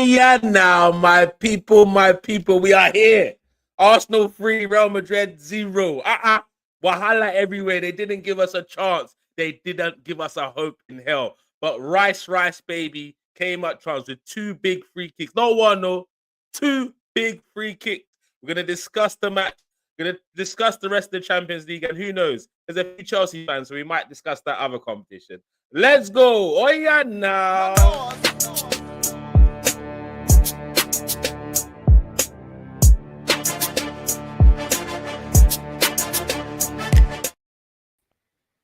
yeah, now, my people, we are here. Arsenal 3, Real Madrid 0. Wahala everywhere. They didn't give us a chance. They didn't give us a hope in hell. But Rice, baby, came up trumps with 2 big free kicks. Not one, no. 2 big free kicks. We're going to discuss the match. We're going to discuss the rest of the Champions League. And who knows? There's a few Chelsea fans, so we might discuss that other competition. Let's go. Oh, yeah, now.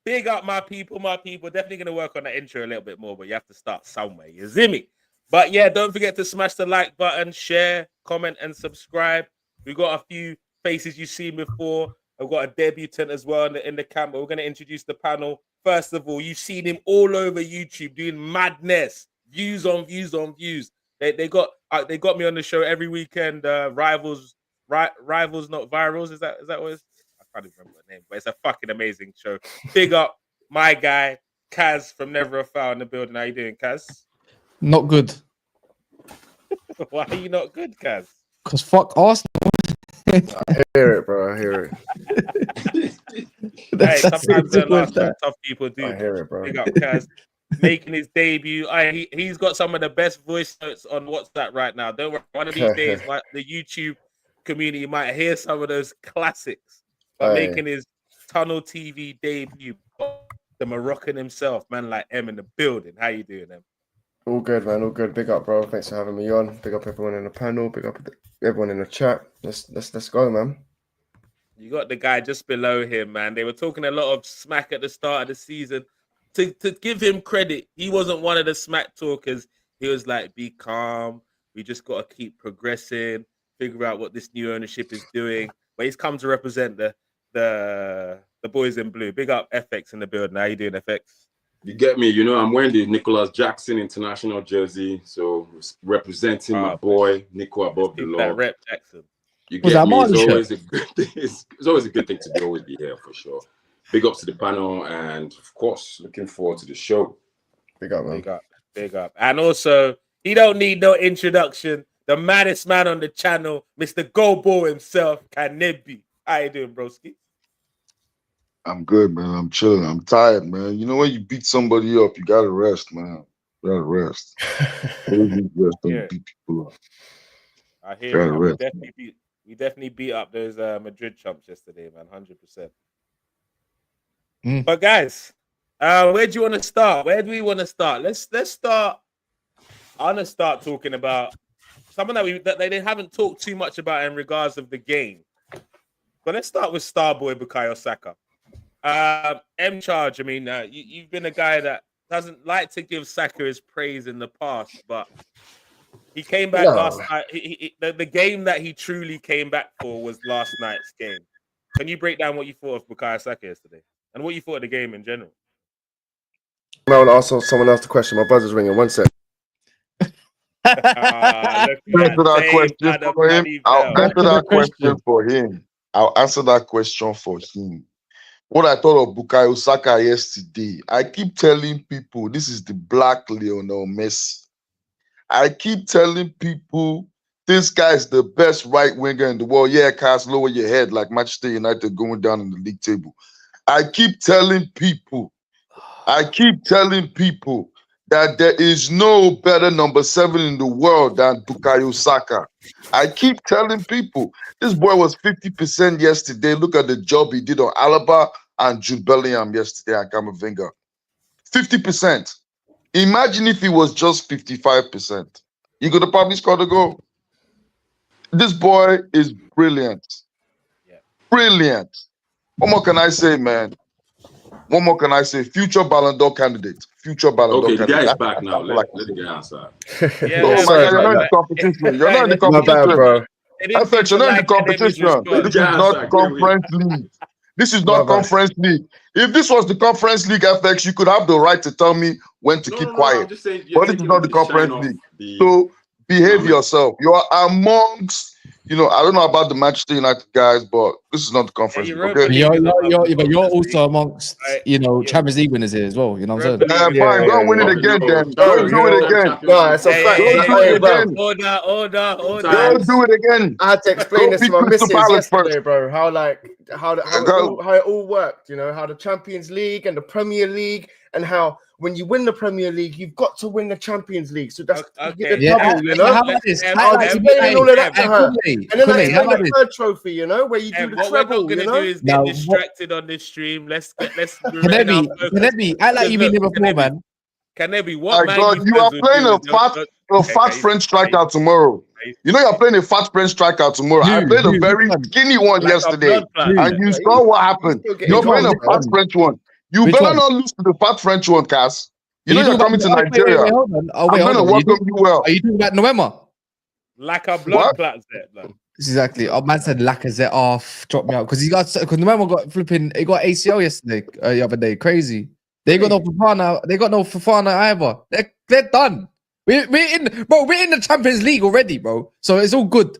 Big up my people. Definitely going to work on that intro a little bit more, but you have to start somewhere. You see me? But yeah, don't forget to smash the like button, share, comment, and subscribe. We've got a few faces you've seen before. I've got a debutant as well in the camp. We're going to introduce the panel. First of all, you've seen him all over YouTube doing madness. Views on views on views. They got me on the show every weekend. Rivals not virals. Is that what it's? I can't remember the name, but it's a fucking amazing show. Big up my guy, Kaz from Never a Foul in the building. How you doing, Kaz? Not good. Why are you not good, Kaz? Because fuck Arsenal. I hear it, bro. I hear it. Hey, sometimes tough people do. I hear it, bro. Big up, Kaz. Making his debut. He's got some of the best voice notes on WhatsApp right now. Don't worry. One of these days, the YouTube community might hear some of those classics. But making his Tunnel TV debut, the Moroccan himself, man like M in the building. How you doing, Em? All good, man. All good. Big up, bro. Thanks for having me on. Big up everyone in the panel. Big up everyone in the chat. Let's go, man. You got the guy just below him, man. They were talking a lot of smack at the start of the season. To give him credit, he wasn't one of the smack talkers. He was like, be calm. We just got to keep progressing, figure out what this new ownership is doing. But he's come to represent the boys in blue. Big up FX in the building. How you doing, FX? You get me? You know, I'm wearing the Nicholas Jackson international jersey, so representing my boy Nico above the law. That rep Jackson. You get me? It's always a good thing. It's always a good thing to always be here for sure. Big up to the panel, and of course, looking forward to the show. Big up, man. Big up. And also, he don't need no introduction. The maddest man on the channel, Mr. Go-Bo himself, Kanebi. How you doing, broski? I'm good, man. I'm chilling. I'm tired, man. You know when you beat somebody up, you gotta rest, man. You gotta rest. Don't beat people up. I hear you. We definitely beat up those Madrid chumps yesterday, man. 100%. But guys, where do you want to start? Where do we want to start? Let's start. I want to start talking about something that they haven't talked too much about in regards of the game. But let's start with Starboy Bukayo Saka. M-Charge, I mean, you've been a guy that doesn't like to give Saka his praise in the past, but he came back last night. The game that he truly came back for was last night's game. Can you break down what you thought of Bukayo Saka yesterday and what you thought of the game in general? I want to ask someone else the question. My buzzer's ringing. 1 sec. Answer that question for him. I'll answer that question for him. I'll answer that question for him. What I thought of Bukayo Saka yesterday, I keep telling people this is the black Lionel Messi. I keep telling people this guy is the best right winger in the world. Yeah, cast lower your head like Manchester United going down in the league table. I keep telling people that there is no better number 7 in the world than Bukayo Saka. I keep telling people this boy was 50% yesterday. Look at the job he did on Alaba and Jude Bellingham yesterday at Camavinga. 50%. Imagine if he was just 55%. He could have probably scored a goal. This boy is brilliant. Yeah. Brilliant. What more can I say, man? What more can I say? Future Ballon d'Or candidate. Future Ballon d'Or candidate. Okay, the guy is back now. Let the guy answer. You're not in the competition. You're not in the competition. Bad, bro. FX, you're not in the competition. This is not Conference League. This is not Conference League. If this was the Conference League, FX, you could have the right to tell me when to keep quiet. I'm just saying, but this is not the Conference League. So behave yourself. You are amongst, I don't know about the Manchester United guys, but This is not the conference. Europa Okay. League is above But you're Conference also League. amongst, Right, you know, yeah. Champions League winners here as well. You know what I'm Europa saying? League. Yeah, Fine, don't win it yeah. again, then. No, Don't do it again. No, it's a Hey, fact. hey, Don't hey, do hey, it bro. again. order. Don't do it again. I had to explain Go this to beat my Crystal missus Palace yesterday, first. bro. How Go. it all worked. You know, how the Champions League and the Premier League, and how when you win the Premier League, you've got to win the Champions League. So that's you get Okay. the Yeah, double. You how know, about this? Em, I was Em, explaining Em, all of that to Em, her, Kunle, and then I Kunle, how explained about the this? third trophy. You know, where you do Em, the what we're treble. not gonna You do know, is Now, get distracted on this stream. Let's rein our Kanebi, focus. act like Because you've been look, there before, man. Canebi, what My Man God, U you are fans will playing do a is fat okay, French striker tomorrow. You know you're playing a fat French striker tomorrow. I played a Which very one? skinny one like a yesterday, blood clot. Who? and you yeah, saw what happened. still getting You're Which one? playing a goals, Which fat man. one? French one. You Which better one? not lose to the fat French one, Cass. You Are know you you're talking coming to about, Nigeria. wait, hold on. Oh, wait, I'm hold gonna on. welcome you well. Are you talking about Noema? Like a blood What? clot, Zep, like. Exactly. Oh, man said Lacazette off, drop me out because because Noema got flipping. He got ACL yesterday, the other day. Crazy. They got no Fofana. They got no Fofana either. They're done. We're in the Champions League already, bro. So it's all good.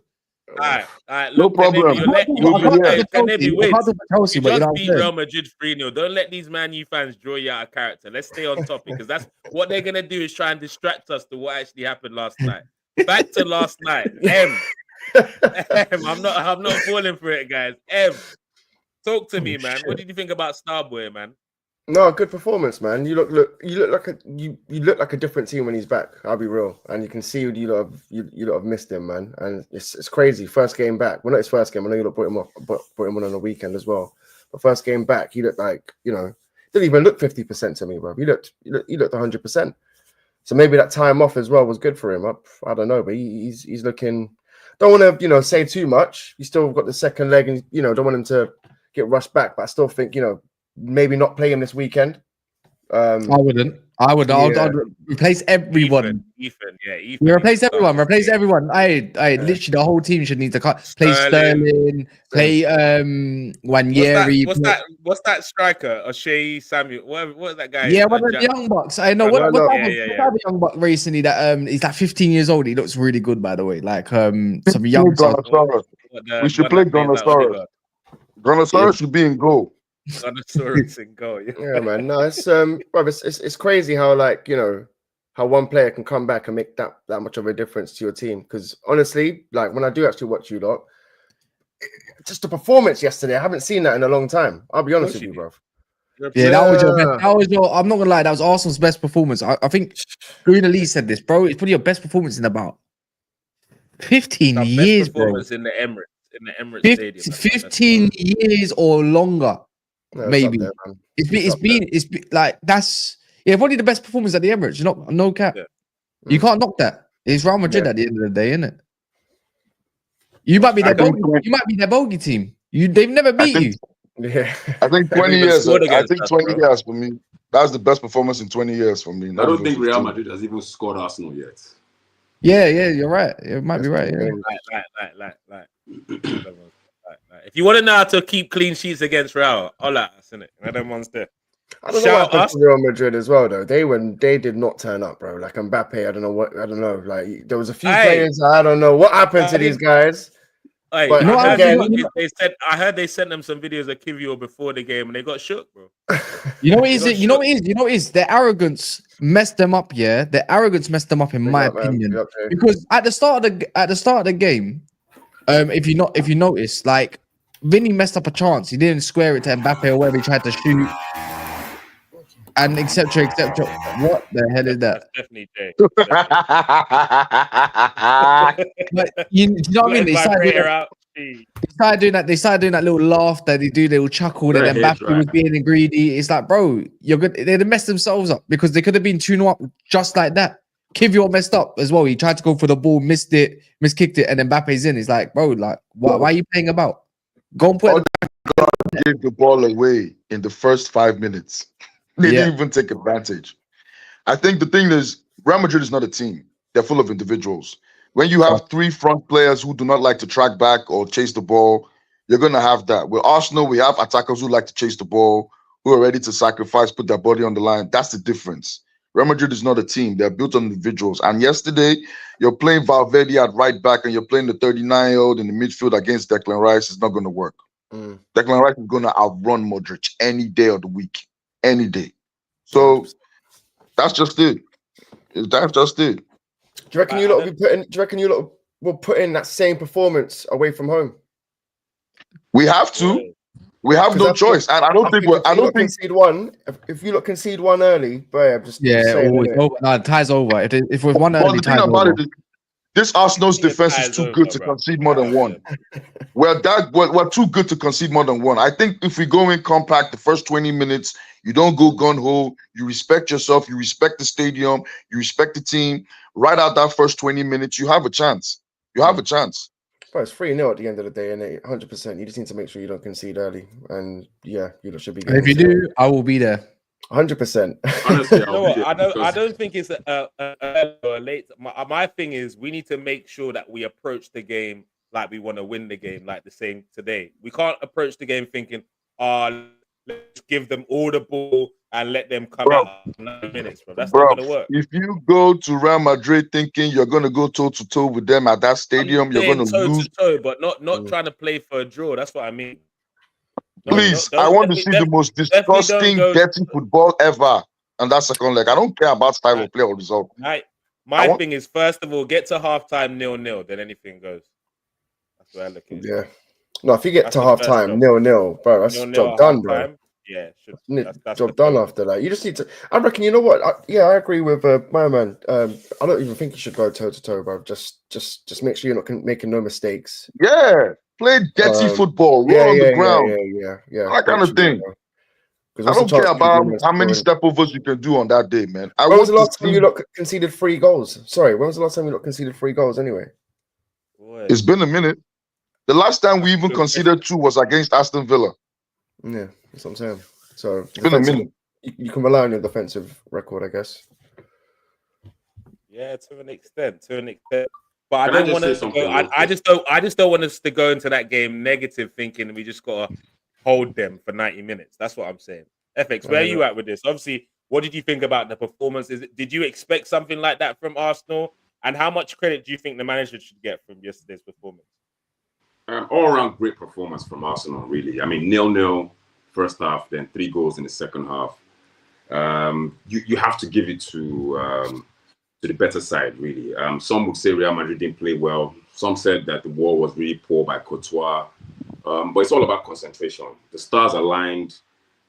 All right. No Look, problem. Canebi, We'll be here. Canebi wins. Chelsea, You but you know just what beat I'm saying? Real Madrid 3-0. Don't let these Man U fans draw you out of character. Let's stay on topic because that's what they're gonna do is try and distract us to what actually happened last night. Back to last night. I'm not falling for it, guys. Talk to me, man. Shit. What did you think about Starboy, man? No, good performance, man. You look like a different team when he's back. I'll be real, and you can see you lot have missed him, man. And it's crazy. First game back. Well, not his first game. I know you lot brought him on the weekend as well. But first game back, he looked like didn't even look 50% to me, bro. He looked 100%. So maybe that time off as well was good for him. I don't know, but he's looking. Don't want to say too much. He's still got the second leg, and don't want him to get rushed back. But I still think maybe not play him this weekend. I wouldn't. I would. Yeah. I'd replace everyone. Ethan. You replace everyone. Replace everyone. Literally the whole team should need to play Sterling, play Wanyeri. What's that striker? O'Shea Samuel. What's that guy? Yeah, one of the young bucks. I know what type of young buck recently that he's like 15 years old. He looks really good, by the way. Like some young. We should play Gunnosaurus. Gunnosaurus should be in goal. Gunnosaurus in goal. Yeah, man. No, it's crazy how how one player can come back and make that much of a difference to your team. Because honestly, like when I do actually watch you lot, just the performance yesterday, I haven't seen that in a long time. I'll be honest with you, bro. Yeah, that was your best. That was your. I'm not gonna lie, that was Arsenal's best performance. I think Bruno Lee said this, bro. It's probably your best performance in about 15 years, bro. In the Emirates Stadium. 15 years or longer, No, maybe. there, It's been like that's probably the best performance at the Emirates. No cap. Yeah. You can't knock that. It's Real Madrid at the end of the day, isn't it? You might be their bogey. You might be their bogey team. They've never beat you. Yeah, I think 20 years. I think 20 years for me. That's the best performance in 20 years for me. I don't think Real Madrid has even scored Arsenal yet. Yeah, you're right. It might be right. Yeah. Like. If you want to know how to keep clean sheets against Real, holla us, innit? Them ones there. I don't know what happened to Real Madrid as well, though. They did not turn up, bro. Like Mbappe, I don't know. Like there was a few players. I don't know what happened to these guys. Hey, but I heard they sent them some videos of Kivio before the game and they got shook, bro. You know what it is? Their arrogance messed them up. Yeah, their arrogance messed them up, in my opinion. Because at the start of the game, if you notice, like Vinny messed up a chance. He didn't square it to Mbappe or whatever he tried to shoot, and etc. What the hell is that? That's definitely Jay. But you know what I mean? They started doing that little laugh that they do, little chuckle that Mbappe was being greedy. It's like, bro, you're good. They'd messed themselves up because they could have been 2-0 up just like that. Kivio messed up as well. He tried to go for the ball, miskicked it, and then Mbappe's in. It's like, bro, like, why are you playing about? Go and put gave the ball away in the first 5 minutes. They didn't even take advantage. I think the thing is, Real Madrid is not a team. They're full of individuals. When you have 3 front players who do not like to track back or chase the ball, you're going to have that. With Arsenal, we have attackers who like to chase the ball, who are ready to sacrifice, put their body on the line. That's the difference. Real Madrid is not a team. They're built on individuals. And yesterday, you're playing Valverde at right back and you're playing the 39-year-old in the midfield against Declan Rice. It's not going to work. Declan Rice is going to outrun Modric any day of the week, any day. So 100%. that's just it. That's just it. Do you reckon you lot will be putting? Do you reckon you lot will put in that same performance away from home? We have to. We have no choice, and I don't think we're. I don't think concede one. If you lot concede one early, bro, I'm just saying, always over. No, ties over. If we're one early, the thing about it is, this Arsenal's defense is too good to concede more than one. We're too good to concede more than one. I think if we go in compact the first 20 minutes, you don't go gun ho, you respect yourself, you respect the stadium, you respect the team. Right out that first 20 minutes, you have a chance. You have a chance. But it's 3-0 at the end of the day, and 100%. You just need to make sure you don't concede early, and yeah, you should be. And if you do, I will be there. 100%. Honestly, I don't think it's a late. My thing is, we need to make sure that we approach the game like we want to win the game, like the same today. We can't approach the game thinking, let's give them all the ball and let them come out in 9 minutes, bro. That's not going to work. If you go to Real Madrid thinking you're going to go toe-to-toe with them at that stadium, you're going to lose. Toe, but not trying to play for a draw. That's what I mean. Please, I want to see the most disgusting, dirty football ever. And that's second leg. I don't care about style of play or result. My thing is, first of all, get to halftime 0-0, then anything goes. That's where I look at it. Yeah. No, if you get to halftime 0-0, bro, that's job done, bro. Yeah, that's job done after that. You just need to. I reckon. You know what? I agree with my man. I don't even think you should go toe to toe, bro. Just make sure you're not making no mistakes. Yeah, play dirty football, roll on the ground. Yeah. That kind of thing. I don't care about how many step overs you can do on that day, man. When was the last time you lot conceded 3 goals? Sorry, when was the last time you lot conceded 3 goals? Anyway, it's been a minute. The last time we even conceded 2 was against Aston Villa. Yeah, that's what I'm saying. So it's been a minute. You can rely on your defensive record, I guess. Yeah, to an extent. But I don't want us to go. I just don't want us to go into that game negative, thinking we just gotta hold them for 90 minutes. That's what I'm saying. FX, where are you at with this? Obviously, what did you think about the performance? Did you expect something like that from Arsenal? And how much credit do you think the manager should get from yesterday's performance? All around great performance from Arsenal, really. I mean, 0-0 first half, then 3 goals in the second half. You have to give it to the better side, really. Some would say Real Madrid didn't play well. Some said that the wall was really poor by Courtois. But it's all about concentration. The stars aligned.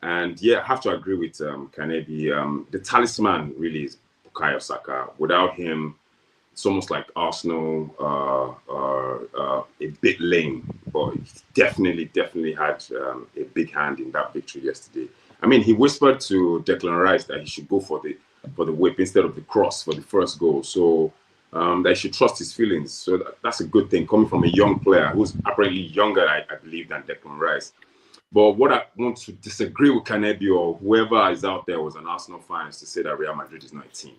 And yeah, I have to agree with Kanebi. The talisman really is Bukayo Saka. Without him, it's almost like Arsenal a bit lame, but he definitely had a big hand in that victory yesterday. I mean, he whispered to Declan Rice that he should go for the whip instead of the cross for the first goal. So that he should trust his feelings. So that's a good thing coming from a young player who's apparently younger, I believe, than Declan Rice. But what I want to disagree with Kanebi or whoever is out there was an Arsenal fan is to say that Real Madrid is not a team.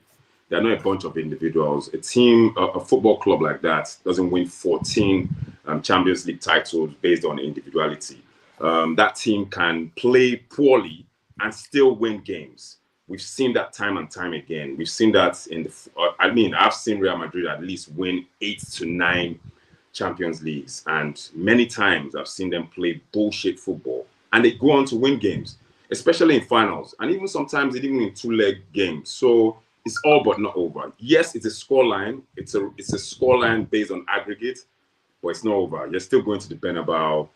They're not a bunch of individuals. A team, a football club like that doesn't win 14 Champions League titles based on individuality. That team can play poorly and still win games. We've seen that time and time again. We've seen that I've seen Real Madrid at least win 8 to 9 Champions Leagues. And many times I've seen them play bullshit football. And they go on to win games, especially in finals. And even sometimes even in 2-leg games. So it's all but not over. Yes, it's a scoreline. It's a scoreline based on aggregate, but it's not over. You're still going to the Bernabeu.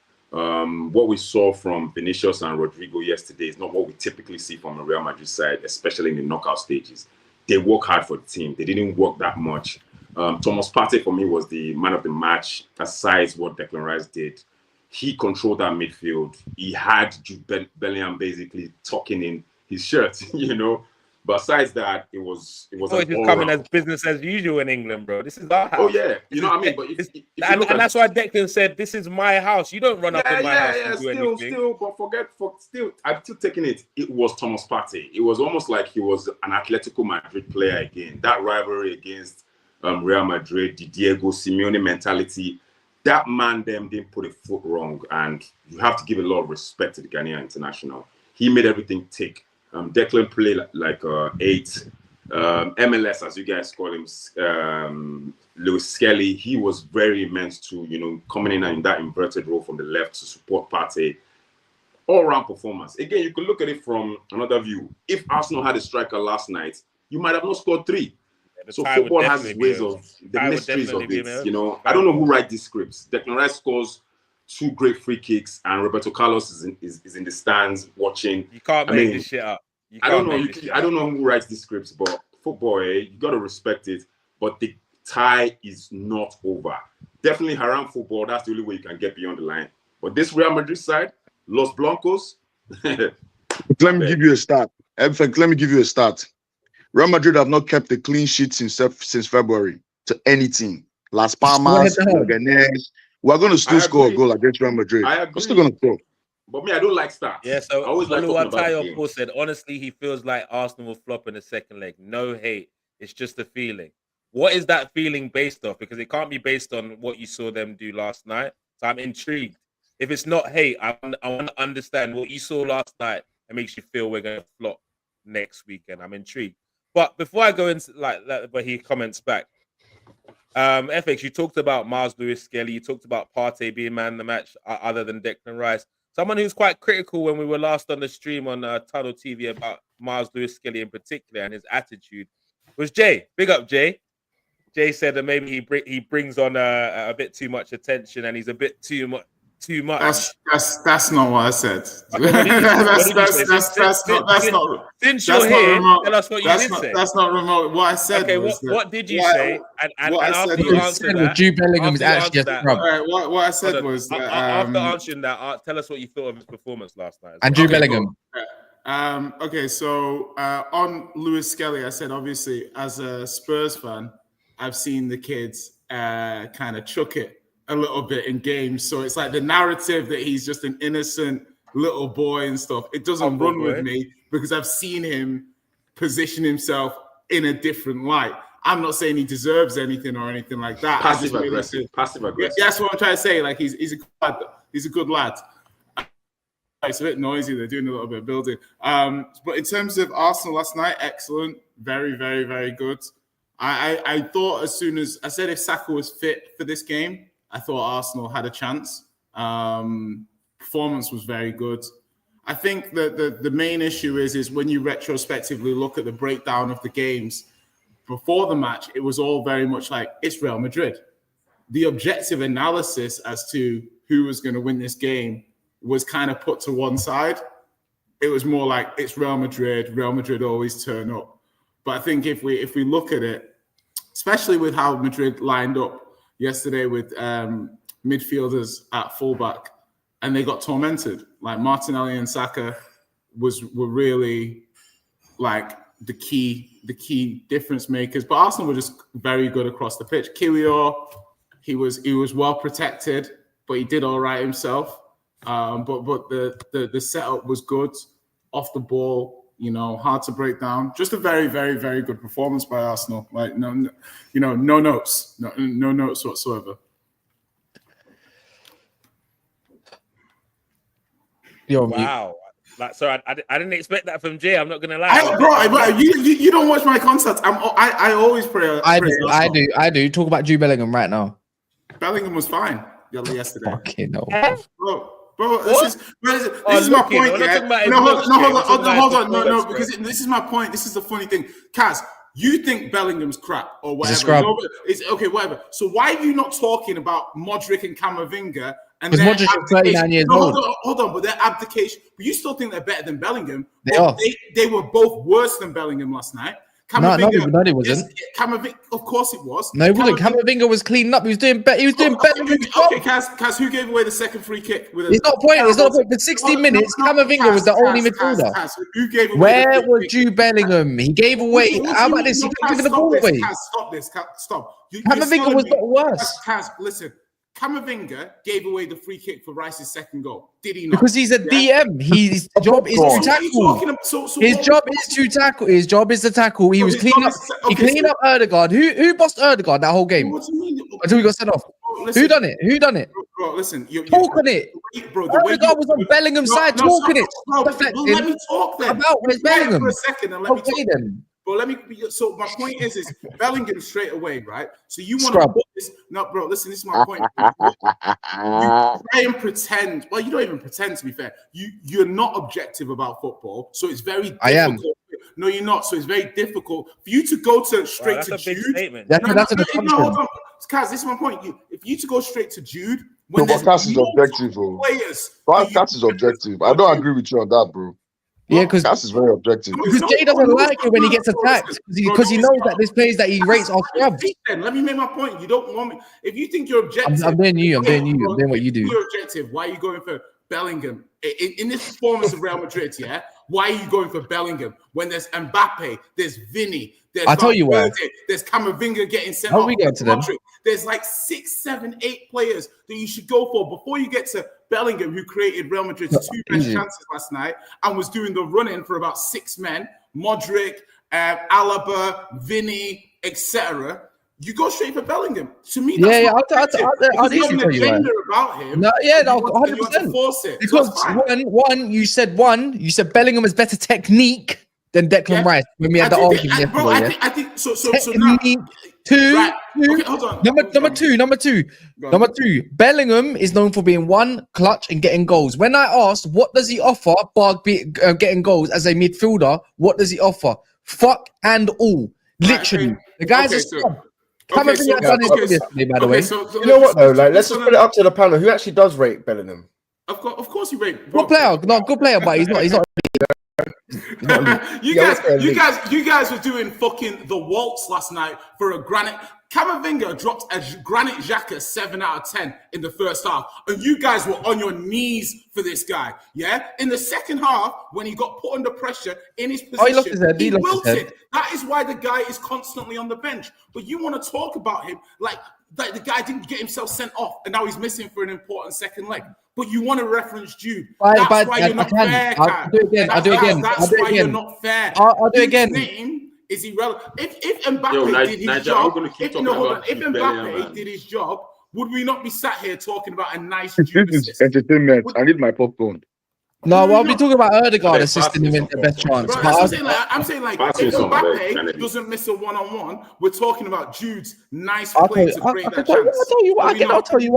What we saw from Vinicius and Rodrigo yesterday is not what we typically see from a Real Madrid side, especially in the knockout stages. They work hard for the team. They didn't work that much. Thomas Partey, for me, was the man of the match, aside what Declan Rice did. He controlled that midfield. He had Jude Bellingham basically tucking in his shirt, you know. But besides that, it was just coming as business as usual in England, bro. This is our house. Oh yeah, you know what I mean. But and that's why Declan said, "This is my house. You don't run up in my house and do anything." I'm still taking it. It was Thomas Partey. It was almost like he was an Atletico Madrid player again. That rivalry against Real Madrid, the Diego Simeone mentality. That man them didn't put a foot wrong, and you have to give a lot of respect to the Ghanaian international. He made everything tick. Declan played like 8. MLS, as you guys call him, Lewis Skelly, he was very immense too, you know, coming in that inverted role from the left to support Partey. All-round performance. Again, you could look at it from another view. If Arsenal had a striker last night, you might have not scored 3. So football has ways of the mysteries of it. You know, I don't know who writes these scripts. Declan Rice scores 2 great free kicks, and Roberto Carlos is in the stands watching. You can't make this shit up. I don't know. I don't know who writes these scripts, but football, you got to respect it. But the tie is not over. Definitely haram football. That's the only way you can get beyond the line. But this Real Madrid side, Los Blancos. Let me give you a start. Let me give you a start. Real Madrid have not kept a clean sheet since February to anything. Las Palmas, Leganés. We're going to still score a goal against Real Madrid. We're still going to score. But me, I don't like stats. Yeah, so I always like Tayo said, honestly, he feels like Arsenal will flop in the second leg. No hate. It's just a feeling. What is that feeling based off? Because it can't be based on what you saw them do last night. So I'm intrigued. If it's not hate, I want to understand what you saw last night and makes you feel we're going to flop next weekend. I'm intrigued. But before I go into like that, where he comments back, FX, you talked about Miles Lewis-Skelly. You talked about Partey being man of the match other than Declan Rice. Someone who's quite critical when we were last on the stream on Tunnel TV about Miles Lewis-Skelly in particular and his attitude was Jay. Big up, Jay. Jay said that maybe he brings on a bit too much attention and he's a bit too much. That's not what I said. Since you're here, tell us what you did say. That's not remote. What I said. Okay, what did you say? And after you answered that, Jude Bellingham is actually a scrub. What I said was after answering that, tell us what you thought of his performance last night. And Jude Bellingham. Okay, so on Lewis Skelly, I said obviously as a Spurs fan, I've seen the kids kind of chuck it a little bit in games. So it's like the narrative that he's just an innocent little boy and stuff. It doesn't run with me because I've seen him position himself in a different light. I'm not saying he deserves anything or anything like that. Passive aggressive. Yeah, that's what I'm trying to say. Like he's a good lad. It's a bit noisy. They're doing a little bit of building. But in terms of Arsenal last night, excellent. Very, very, very good. I thought as soon as I said if Saka was fit for this game, I thought Arsenal had a chance. Performance was very good. I think that the main issue is when you retrospectively look at the breakdown of the games before the match, it was all very much like it's Real Madrid. The objective analysis as to who was going to win this game was kind of put to one side. It was more like it's Real Madrid. Real Madrid always turn up. But I think if we look at it, especially with how Madrid lined up yesterday with midfielders at fullback, and they got tormented. Like Martinelli and Saka were really like the key difference makers. But Arsenal were just very good across the pitch. Kiwior, he was well protected, but he did all right himself. But the setup was good off the ball. You know, hard to break down. Just a very, very, very good performance by Arsenal. Like no notes, no notes whatsoever. Yo, wow. Like, so I didn't expect that from Jay. I'm not gonna lie. Bro, you don't watch my concerts. I always pray. I do. Talk about Jude Bellingham right now. Bellingham was fine yesterday. Fucking no. Bro, this is my point. Hold on. No, because this is my point. This is the funny thing. Kaz, you think Bellingham's crap or whatever. It's okay, whatever. So why are you not talking about Modric and Camavinga? Because Modric is 39 years old. Hold on, but their abdication. But you still think they're better than Bellingham. They were both worse than Bellingham last night. No, he wasn't. Camavinga, of course it was. No, he wasn't. Camavinga was cleaning up. He was doing better. better. Okay, Kaz, who gave away the second free kick? It's not a point. For 60 minutes, Camavinga was the only midfielder. Who gave away Where was Jude Bellingham? He gave away. How about this? He didn't give the ball away. Stop. Camavinga was not worse. Kaz, listen. Camavinga gave away the free kick for Rice's second goal. Did he not? Because he's a DM. His job is to tackle. His job is to tackle. His job is to tackle. He was cleaning up. He cleaned up Erdegaard. Who bossed Erdegaard that whole game? What do you mean? Until he got sent off. Who done it? Bro, listen. Talk on it. Erdegaard was on Bellingham's side. Talk on it. Let me talk then. About where's Bellingham? For a second and let me talk. Then. Bro, let me. So my point is Bellingham straight away, right? So you want to Scrub. put this? No, bro. Listen, this is my point. You try and pretend. Well, you don't even pretend. To be fair, you're not objective about football, so it's very difficult. I am. No, you're not. So it's very difficult for you to go to straight That's to a big Jude. statement. That's an assumption. No, hold on, Kaz. This is my point. If you to go straight to Jude, when No, there's but Cass is multiple objective, bro. players, Cass is objective. I don't agree with you on that, bro. Yeah, because Cass is very objective. Jay doesn't like it when he gets attacked because he knows that there's players that he rates are scrubs. Let me make my point. You don't want me. If you think you're objective, I'm doing you. I'm doing what you do. You're objective. Why are you going for Bellingham in this performance of Real Madrid? Yeah. Why are you going for Bellingham when there's Mbappe, there's Vinny, there's I'll tell you why. There's Camavinga getting sent How off. we get to them? There's like 6, 7, 8 players that you should go for before you get to Bellingham, who created Real Madrid's 2 best chances last night and was doing the run-in for about 6 men, Modric, Alaba, Vinny, etc. You go straight for Bellingham. To me, that's I'll easily tell you about him. No, yeah, no, you want to 100%. force it. Because you said Bellingham has better technique than Declan Rice when we had the argument yesterday. I think so now. Two. Right. Okay, hold on. Number two. Bellingham is known for being one clutch and getting goals. When I asked what does he offer, bar getting goals as a midfielder, what does he offer? Fuck and all, literally. The guy's a scrub. Camavinga done it yesterday, by the way. You know what though? Like, let's just put it up to the panel. Who actually does rate Bellingham? Of course, you rate. Good player, not good player, but he's not. You guys were doing fucking the waltz last night for a granite. Camavinga dropped a Granit Xhaka 7 out of 10 in the first half, and you guys were on your knees for this guy. Yeah, in the second half, when he got put under pressure in his position, he wilted. That is why the guy is constantly on the bench. But you want to talk about him like the guy didn't get himself sent off, and now he's missing for an important second leg. But you want to reference Jude. That's why you're not fair. I'll do it again. That's why you're not fair. I'll do it again. Name is irrelevant. If Mbappe did his job, if Mbappe did his job, would we not be sat here talking about a nice Jude This is assist? entertainment. I need my popcorn. No, well, I'll be talking about Odegaard assisting him in the best chance. Bro, I'm saying like if Mbappe doesn't miss a one-on-one, we're talking about Jude's nice play to create that chance.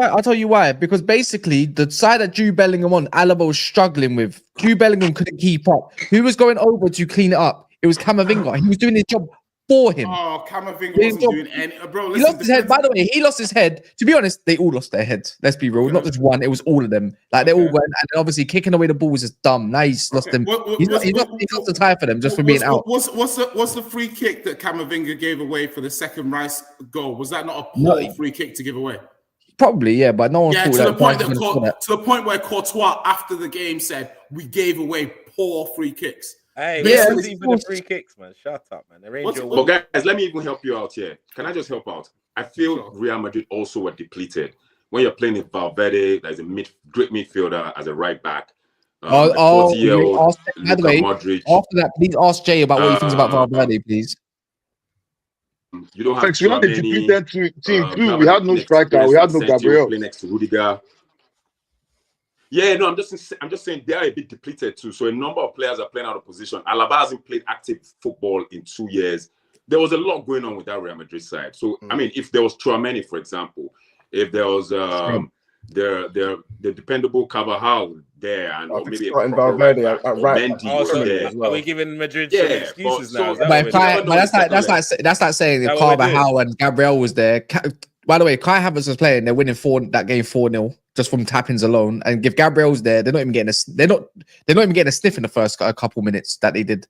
I'll tell you why. Because basically, the side that Jude Bellingham on, Alaba was struggling with. Jude Bellingham couldn't keep up. Who was going over to clean it up? It was Camavinga. He was doing his job for him. Oh, Camavinga wasn't doing any. Bro, listen, he lost his head. By the way, he lost his head. To be honest, they all lost their heads. Let's be real. Not just one. It was all of them. Like they all went, and obviously kicking away the ball was just dumb. Now he's lost them. He's lost the tie for them just for being out. What's the free kick that Camavinga gave away for the second Rice goal? Was that not a poor free kick to give away? Probably, yeah, but no one thought to that. To the point where Courtois after the game said we gave away poor free kicks. Hey, even the free kicks, man. Shut up, man. But guys, let me even help you out here. Can I just help out? I feel Real Madrid also were depleted. When you're playing with Valverde, there's a great midfielder as a right back. By the way, Modric. After that, please ask Jay about what he thinks about Valverde, please. You don't have we had a depleted team too. We had no striker. We had no Gabriel. Play next to Rudiger. Yeah, no, I'm just saying they are a bit depleted too. So a number of players are playing out of position. Alaba hasn't played active football in 2 years. There was a lot going on with that Real Madrid side. So I mean, if there was Tchouaméni, for example, if there was the dependable Carvajal there, and or maybe Valverde at right. Are we giving Madrid some excuses now? That's like saying if Carvajal and Gabriel was there. By the way, Kai Havertz was playing. They're winning that game 4-0 just from tappings alone. And if Gabriel's there, they're not even getting a sniff in the first couple minutes that they did.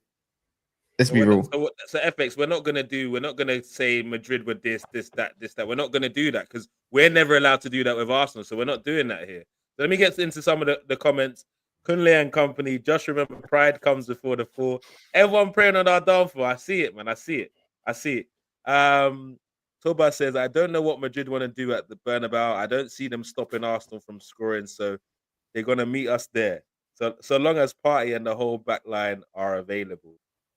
Let's be real. So FX, we're not gonna say Madrid were this, that. We're not gonna do that because we're never allowed to do that with Arsenal. So we're not doing that here. So let me get into some of the comments. Kunle and company. Just remember, pride comes before the fall. Everyone praying on our downfall. I see it, man. I see it. Toba says, I don't know what Madrid want to do at the Bernabeu. I don't see them stopping Arsenal from scoring, so they're going to meet us there. So long as Partey and the whole back line are available.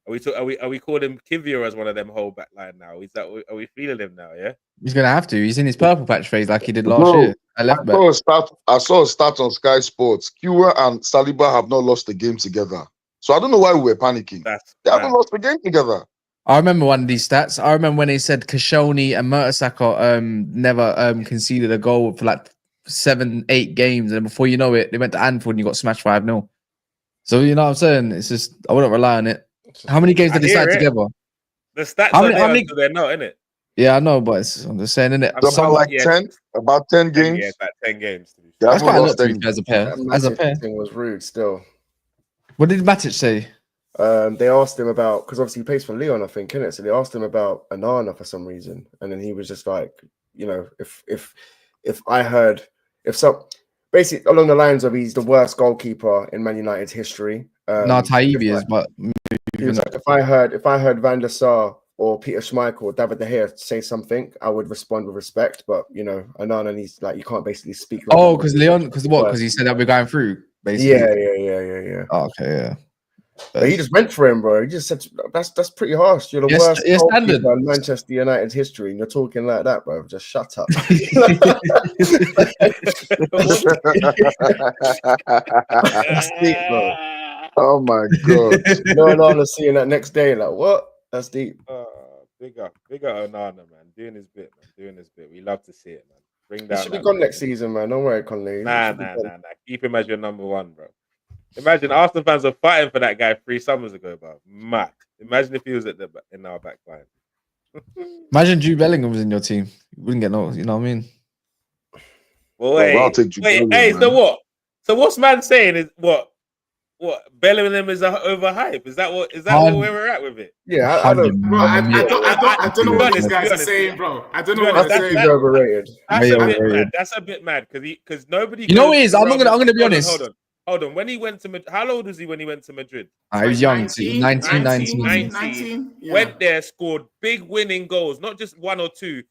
Are we calling Kivior as one of them whole back line now? Are we feeling him now, yeah? He's going to have to. He's in his purple patch phase like he did last year. I saw a start on Sky Sports. Kiwa and Saliba have not lost a game together. So I don't know why we were panicking. They haven't lost the game together. I remember one of these stats. I remember when they said Koscielny and Mertesacker never conceded a goal for like 7-8 games, and before you know it, they went to Anfield and you got smashed 5-0. So you know what I'm saying? It's just I wouldn't rely on it. How many games did they decide together? The stats are there until they're not, innit? Yeah, I know, but I'm just saying, innit? About 10 games. Yeah, about 10 games. That's quite a lot as a pair. As a pair, thing was rude. Still, what did Matic say? They asked him about, because obviously he plays for Leon, I think, innit? So they asked him about Onana for some reason, and then he was just like, you know, if I heard basically along the lines of he's the worst goalkeeper in Man United's history. No, Taibbi is, but he was like, if I heard Van der Sar or Peter Schmeichel or David De Gea say something, I would respond with respect. But you know, Onana, he's like, you can't basically speak. Like because Leon, because he said that we're going through. Basically. Yeah. Oh, okay, yeah. But he just went for him, bro. He just said that's pretty harsh. You're the worst goalkeeper in Manchester United's history, and you're talking like that, bro. Just shut up. That's deep, bro. Oh my god! No, Onana seeing that next day, like what? That's deep. Bigger Onana, man. Doing his bit. We love to see it, man. Bring down. He should be gone next season, man. Don't worry, Conley. Nah. Keep him as your number one, bro. Imagine Arsenal fans are fighting for that guy 3 summers ago, bro. Mad. Imagine if he was in our back line. Imagine Jude Bellingham was in your team. You wouldn't get no, you know what I mean? Well, I'll take Jude Bellingham, so what? So what's man saying is what Bellingham is overhyped? Is that where we're at with it? Yeah, I don't know what these guys are saying, bro. I don't know what they're saying. Overrated. That's a bit mad because nobody. You know what it is? I'm gonna be honest. Hold on. When he went to Madrid, how old was he when he went to Madrid? He was young, 19. Yeah. Went there, scored big winning goals, not just 1 or 2.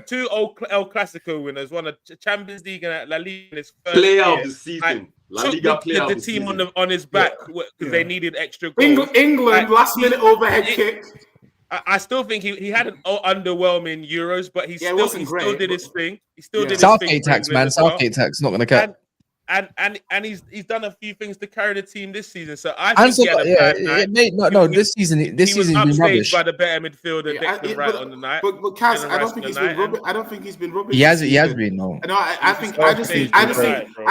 Two old El Clasico winners, won a Champions League and La Liga in his first player of the season. La Liga player the of the team season. on his back because they needed extra goals. England last minute overhead kick. I still think he had an underwhelming Euros, but he still did his thing. He still did his Southgate thing. tax, man. Southgate tax, not gonna cut. And he's done a few things to carry the team this season. So I think he had a bad night. This season he was been rubbish. by the better midfielder Declan Wright on the night. But Kaz, I don't think he's been rubbish. I don't think he's been rubbish. He has been no. No, I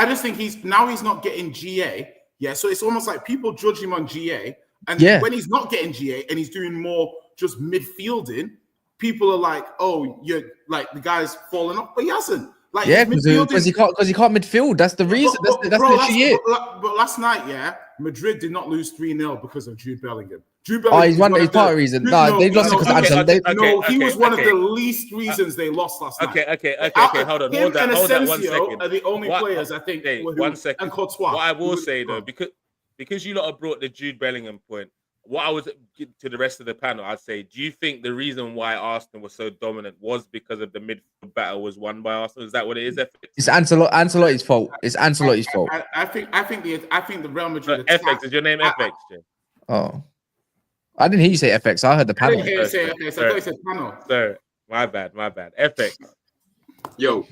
just think he's not getting GA. Yeah, so it's almost like people judge him on GA, and when he's not getting GA and he's doing more just midfielding, people are like, "Oh, you're like the guy's falling off," but he hasn't. Like, because he can't midfield. That's the reason. That's literally it. But last night, Madrid did not lose 3-0 because of Jude Bellingham. He's part of the reason. They lost because of Ancelotti. He was one of the least reasons they lost last night. Okay. Hold on 1 second. Are the only players I think. 1 second. And Courtois. What I will say though, because you lot have brought the Jude Bellingham point. What I was to the rest of the panel, I'd say, do you think the reason why Arsenal was so dominant was because of the midfield battle was won by Arsenal? Is that what it is? It's Ancelotti's fault. It's Ancelotti's fault. I think the Real Madrid. FX is your name, FX, Jim? Oh, I didn't hear you say FX. I heard the panel. I didn't hear you say FX. I thought you said panel. Sorry, my bad. FX. Yo.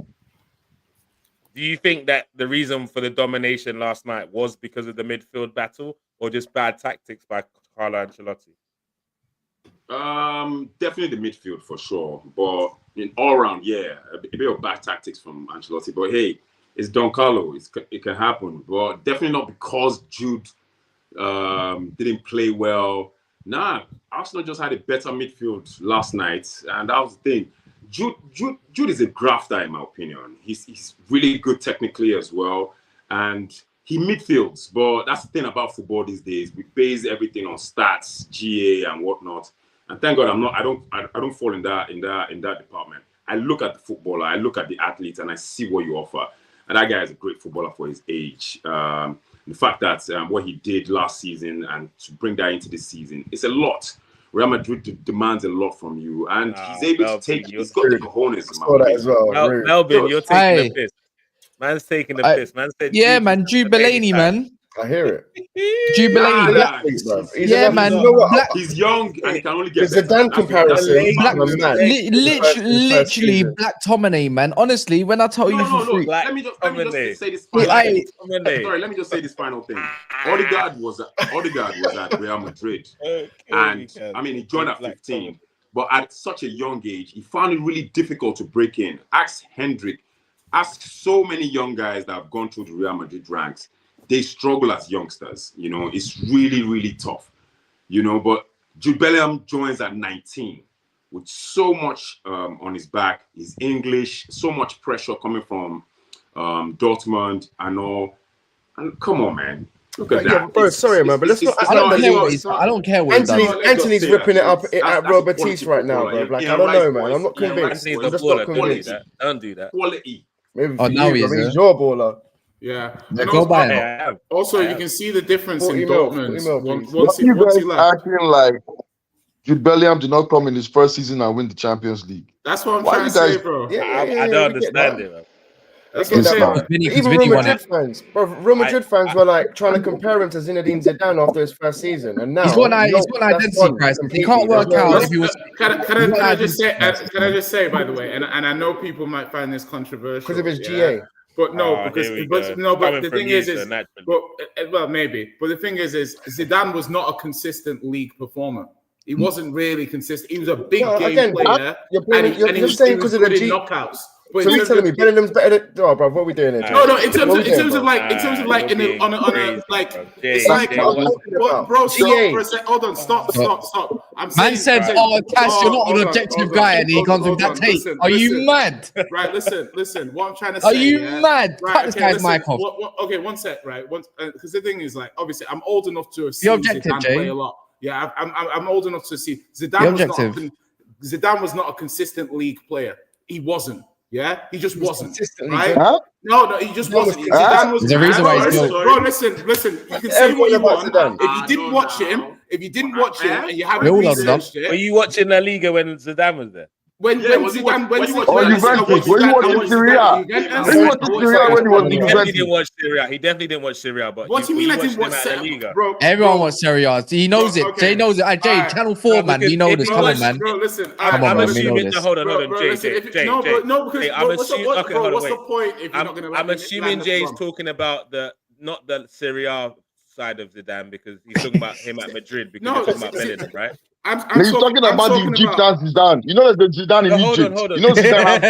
Do you think that the reason for the domination last night was because of the midfield battle or just bad tactics by Carlo Ancelotti? Definitely the midfield for sure. But in all round, a bit of bad tactics from Ancelotti. But hey, it's Don Carlo. It can happen. But definitely not because Jude didn't play well. Nah, Arsenal just had a better midfield last night. And that was the thing. Jude is a grafter, in my opinion. He's really good technically as well. And he midfields, but that's the thing about football these days. We base everything on stats, GA, and whatnot. And thank God I don't fall in that department. I look at the footballer, I look at the athlete, and I see what you offer. And that guy is a great footballer for his age. The fact that what he did last season and to bring that into this season, it's a lot. Real Madrid demands a lot from you, and he's able to take it. He's got the cojones. Melvin, you're taking the piss. Man's taking the piss. Man said, man, Jude Bellingham, man. I hear it. Jude Bellingham. Yeah, man. You know what? He's young and he can only get The better. Zidane comparison. Literally, Black Tominay, man. Honestly, when I tell you for free, let me just say this final thing. Sorry, let me just say this final thing. Odegaard was at Real Madrid, and I mean he joined at 15, but at such a young age, he found it really difficult to break in. Ask Hendrick, ask so many young guys that have gone through the Real Madrid ranks. They struggle as youngsters, you know. It's really, really tough, you know. But Jude Bellingham joins at 19 with so much on his back. He's English, so much pressure coming from Dortmund and all. And come on, man. Look at that. Yeah, bro, sorry, man, but let's not. I don't care what he's done. Anthony's ripping it up at Real Betis right now, bro. Like, I don't know, man. I'm not convinced. Anthony's the baller. Don't do that. Quality. Maybe for now he's your baller. Yeah. Go by him. Also, you can see the difference in Dortmund. Once he left. Acting like Jude Bellingham did not come in his first season and win the Champions League. That's what I'm trying to say, bro. I don't understand it, bro. Even Real Madrid fans, bro. Real Madrid fans were like trying to compare him to Zinedine Zidane after his first season, and now he's got an identity crisis. He can't work out if he was. Can I just say, by the way, and I know people might find this controversial because of his GA. But but the thing is well, maybe. But the thing is Zidane was not a consistent league performer. He wasn't really consistent. He was a big game player, and he was saying because of the knockouts. But so you're telling me Bellingham's better than bro? What are we doing here? No. In terms of like, it's like, bro. Stop for a sec. Hold on. Stop. Man said, Cass, you're not an objective guy, and he comes with that tape. Are you mad? Right. Listen. What I'm trying to say. Are you mad? Cut this guy's mic off. Okay, one sec. Right. Because the thing is, like, obviously, I'm old enough to have seen Zidane play a lot. Yeah, I'm old enough to see Zidane was not a consistent league player. He wasn't. Yeah, he just wasn't. Right? Huh? No, he just wasn't. Zidane was. There's a reason why he's good. Bro, listen. You can say what you want. If you didn't watch him, and you haven't researched it. Were you watching La Liga when Zidane was there? When Zidane, when you watching Serie A? He definitely didn't watch Serie A. He definitely didn't watch Serie A. But what do you mean I didn't watch Serie A? Bro, everyone watched Serie A. He knows it. Jay knows it. Jay, Channel 4, man. We know this. Come on, man. Bro, listen. I'm assuming. Hold on, Jay. No, because what's the point if you're not going to? I'm assuming Jay's talking about not the Serie A side of Zidane because he's talking about him at Madrid because he's talking about Bellingham, right? He's talking about the Egyptian Zidane. You know the Zidane in Egypt. Hold on. You know Zidane.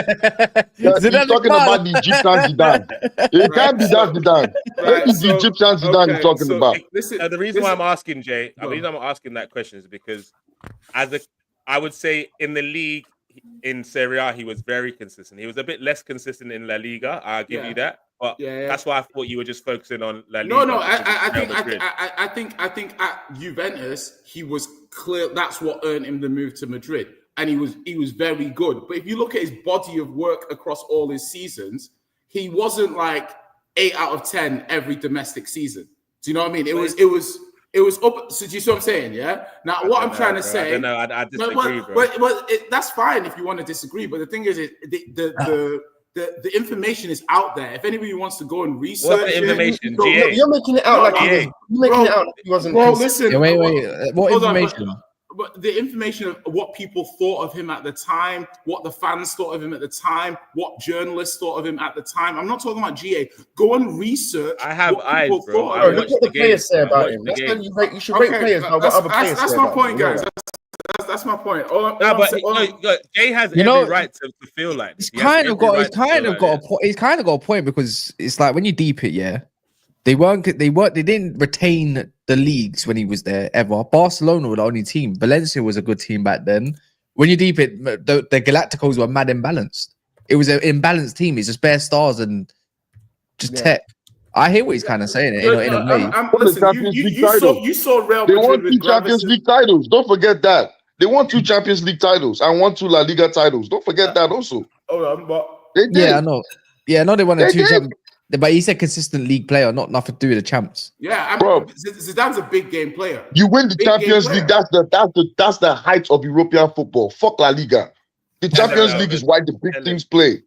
He's talking about the Egyptian Zidane. It can't be that Zidane. It's the Egyptian Zidane he's talking about. The reason why I'm asking Jay, the reason I'm asking that question is because I would say in the league, in Serie A, he was very consistent. He was a bit less consistent in La Liga. I'll give you that. But that's why I thought you were just focusing on La Liga. No. I think at Juventus he was clear. That's what earned him the move to Madrid, and he was very good. But if you look at his body of work across all his seasons, he wasn't like 8 out of 10 every domestic season. Do you know what I mean? It was up. So do you see what I'm saying? Yeah. Now, what I'm trying to say. I disagree, bro. But that's fine if you want to disagree. But the thing is, the information is out there. If anybody wants to go and research, what's the information? You're making it out like he wasn't. Bro, listen. Wait. What information? But the information of what people thought of him at the time, what the fans thought of him at the time, what journalists thought of him at the time. I'm not talking about GA. Go and research. I have eyes, bro. Look what the players say about him. That's when you should rate players. What other players say. That's my point, guys. That's my point. Jay has every right to feel like this. He's kind of got a point because it's like when you deep it, they didn't retain the leagues when he was there ever. Barcelona were the only team. Valencia was a good team back then. When you deep it, the Galacticos were mad imbalanced. It was an imbalanced team. It's just bare stars and just tech. I hear what he's kind of saying in a way. You saw Real Madrid. They won 2 Champions League titles. Don't forget that. They won 2 Champions League titles and 1 2 La Liga titles. Don't forget that also. They did. Yeah, I know. Yeah, I know they won 2 Champions. But he said consistent league player, not nothing to do with the champs. Yeah, bro, Zidane's a big game player. You win the Champions League. That's the height of European football. Fuck La Liga. The Champions League is why the big teams play.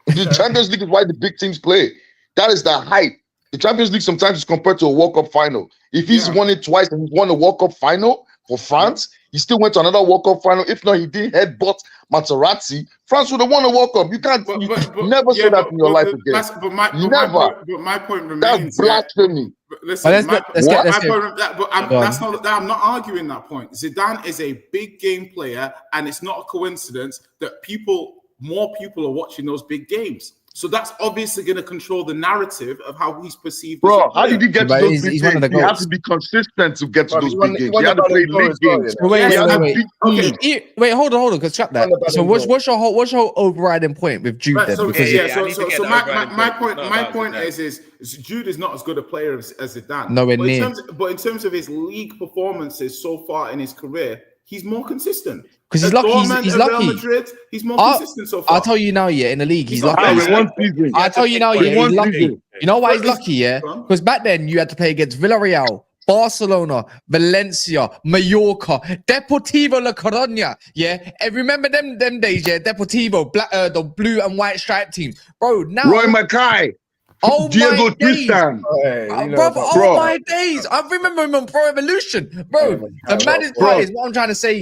The Champions League is why the big teams play. That is the height. The Champions League sometimes is compared to a World Cup final. If he's won it twice and he's won a World Cup final for France, he still went to another World Cup final. If not, he did headbutt Materazzi. France would have won a World Cup. You can't never say that in your life again. My point remains. That's blasphemy. Listen, I'm not arguing that point. Zidane is a big game player, and it's not a coincidence that more people are watching those big games. So that's obviously going to control the narrative of how he's perceived. Bro, how did he get to those big games? He has to be consistent to get to those big games. He had to play league games. Wait, hold on, because check that. So what's your whole overriding point with Jude then? So my point is Jude is not as good a player as Zidane. Nowhere near. But in terms of his league performances so far in his career, he's more consistent. Because he's lucky. He's lucky. Real Madrid, he's more consistent so far. I'll tell you now, in the league, he's lucky. I'll tell you now, he's lucky. You know why he's lucky, Because back then you had to play against Villarreal, Barcelona, Valencia, Mallorca, Deportivo La Coruña, And remember them days, Deportivo, the blue and white striped teams. Bro, now... Roy Mackay. Oh Diego my days, Tristan. bro! My days. I remember him on Pro Evolution, bro. The maddest part is what I'm trying to say.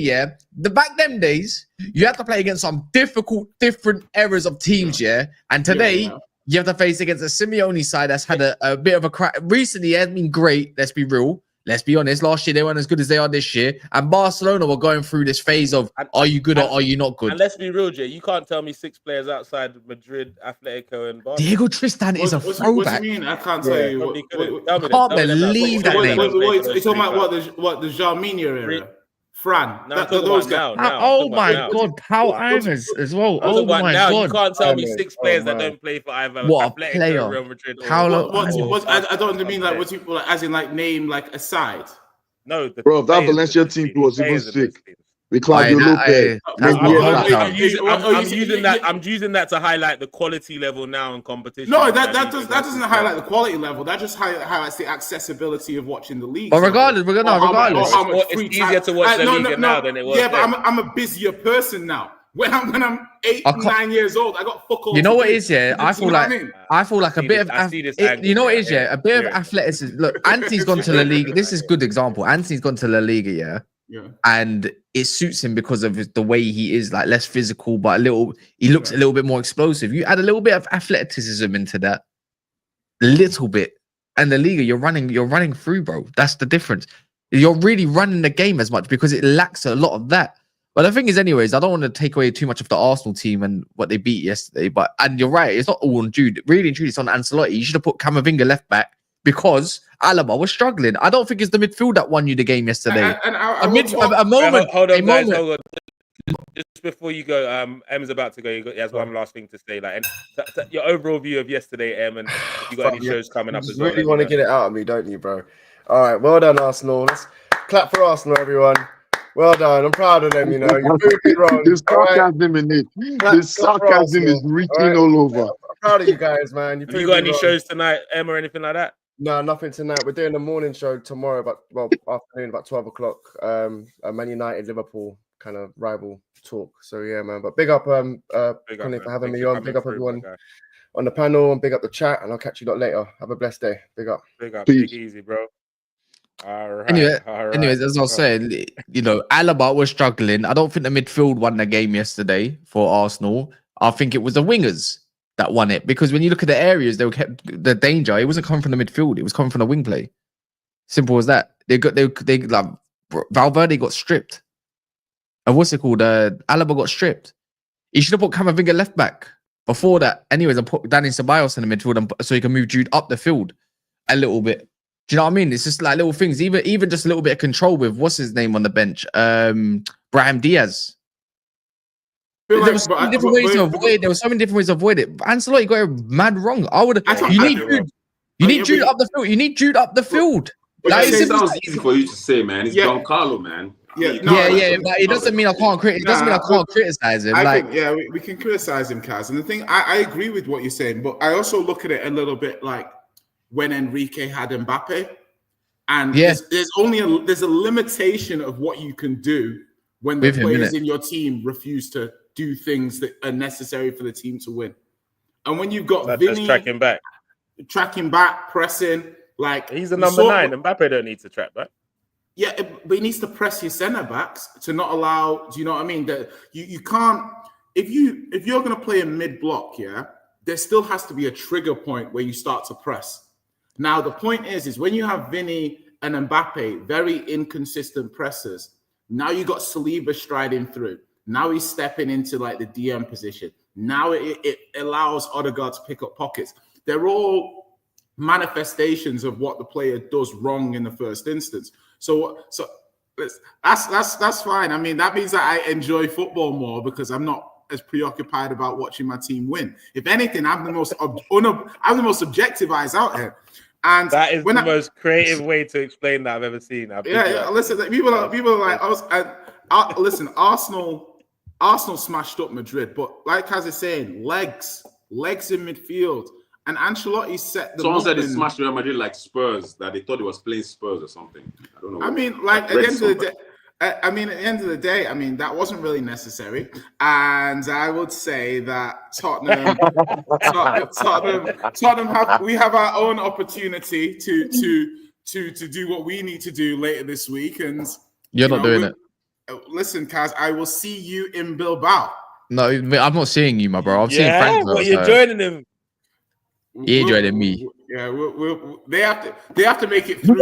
The back them days, you have to play against some different eras of teams. And today you have to face against a Simeone side that's had a bit of a crack. Recently, it has been great. Let's be real. Let's be honest. Last year they weren't as good as they are this year, and Barcelona were going through this phase of are you good or are you not good? And let's be real, Jay. You can't tell me 6 players outside Madrid, Atletico, and Barcelona. Diego Tristan is a throwback. What do you mean? I can't tell you. I can't believe that name. You're talking about what the Jarminia era? Fran. Those guys. Oh my God, Pau Ivers as well. Oh my God. You can't tell me 6 players that don't play for either Atletico or Real Madrid. I don't mean like what you as in like name like a side. No, bro, that Valencia team was even sick. We Claudio Lopez. I'm using that to highlight the quality level now in competition. No, that doesn't highlight the quality level. That just highlights the accessibility of watching the league. But regardless, it's easier to watch the league now than it was. Yeah, but I'm a busier person now. When I'm 8, 9 years old, I got fuck all. You know what it is, I feel like a bit of you know what it is, a bit of athleticism. Look, Anthony's gone to La Liga. This is a good example. Anthony's gone to La Liga, and it suits him because of the way he is, like less physical, but he looks a little bit more explosive. You add a little bit of athleticism into that, little bit, and the Liga, you're running through, bro. That's the difference. You're really running the game as much because it lacks a lot of that. But the thing is, anyways, I don't want to take away too much of the Arsenal team and what they beat yesterday. And you're right, it's not all on Jude. Really and truly, it's on Ancelotti. You should have put Camavinga left back because Alaba was struggling. I don't think it's the midfield that won you the game yesterday. Hold on, guys. Just before you go, Em's about to go. He has one last thing to say. Like, and your overall view of yesterday, Em, and if you got any shows coming up as well. You really want to get it out of me, don't you, bro? All right, well done, Arsenal. Let's clap for Arsenal, everyone. Well done. I'm proud of them, you know. You're very wrong. There's sarcasm in it. This sarcasm is reaching all over. I'm proud of you guys, man. You got any shows tonight, Em, or anything like that? No, nothing tonight. We're doing the morning show tomorrow, afternoon, about 12 o'clock. A Man United Liverpool kind of rival talk. So yeah, man. But big up, Connie, for having me on. Big up everyone on the panel, and big up the chat. And I'll catch you lot later. Have a blessed day. Big up. Take easy, bro. All right. Anyways, as I was saying, you know, Alaba was struggling. I don't think the midfield won the game yesterday for Arsenal. I think it was the wingers that won it, because when you look at the areas, they kept the danger. It wasn't coming from the midfield; it was coming from the wing play. Simple as that. They like Valverde got stripped, and what's it called? Alaba got stripped. He should have put Camavinga left back before that. Anyways, and put Dani Ceballos in the midfield, so he can move Jude up the field a little bit. Do you know what I mean? It's just like little things, even just a little bit of control with what's his name on the bench, Brahim Diaz. There were so many different ways to avoid it. There were so many different ways to avoid it. Ancelotti got it mad wrong. You need Jude up the field. You need Jude up the field. Sounds easy for you to say, man. It's Don Carlo, man. But it doesn't mean I can't criticize him. We can criticize him, Kaz. And the thing, I agree with what you're saying, but I also look at it a little bit like when Enrique had Mbappe, and there's a limitation of what you can do when the players in your team refuse to do things that are necessary for the team to win. And when you've got Vinny, tracking back. tracking back, pressing. Like he's the number 9. Mbappe don't need to track back. Yeah, but he needs to press your centre backs to not allow. Do you know what I mean? That you can't. If you're going to play a mid block, yeah, there still has to be a trigger point where you start to press. Now the point is when you have Vinny and Mbappe, very inconsistent pressers. Now you got Saliba striding through. Now he's stepping into like the DM position. Now it allows Odegaard to pick up pockets. They're all manifestations of what the player does wrong in the first instance. So that's fine. I mean, that means that I enjoy football more because I'm not as preoccupied about watching my team win. If anything, I'm the most objective eyes out here. And that is the most creative way to explain that I've ever seen. Listen, people are like, listen, Arsenal smashed up Madrid, but like Kaz is saying, legs in midfield. And Ancelotti set the. Someone said they smashed Real Madrid like Spurs, that they thought it was playing Spurs or something. I don't know. I mean, like at the end of the day, that wasn't really necessary. And I would say that Tottenham we have our own opportunity to do what we need to do later this week. And you're not doing it. Listen, Kaz, I will see you in Bilbao. No, I'm not seeing you, my bro. I'm seeing Frank. Well, you're joining him. He joining me. Yeah, they have to make it through. You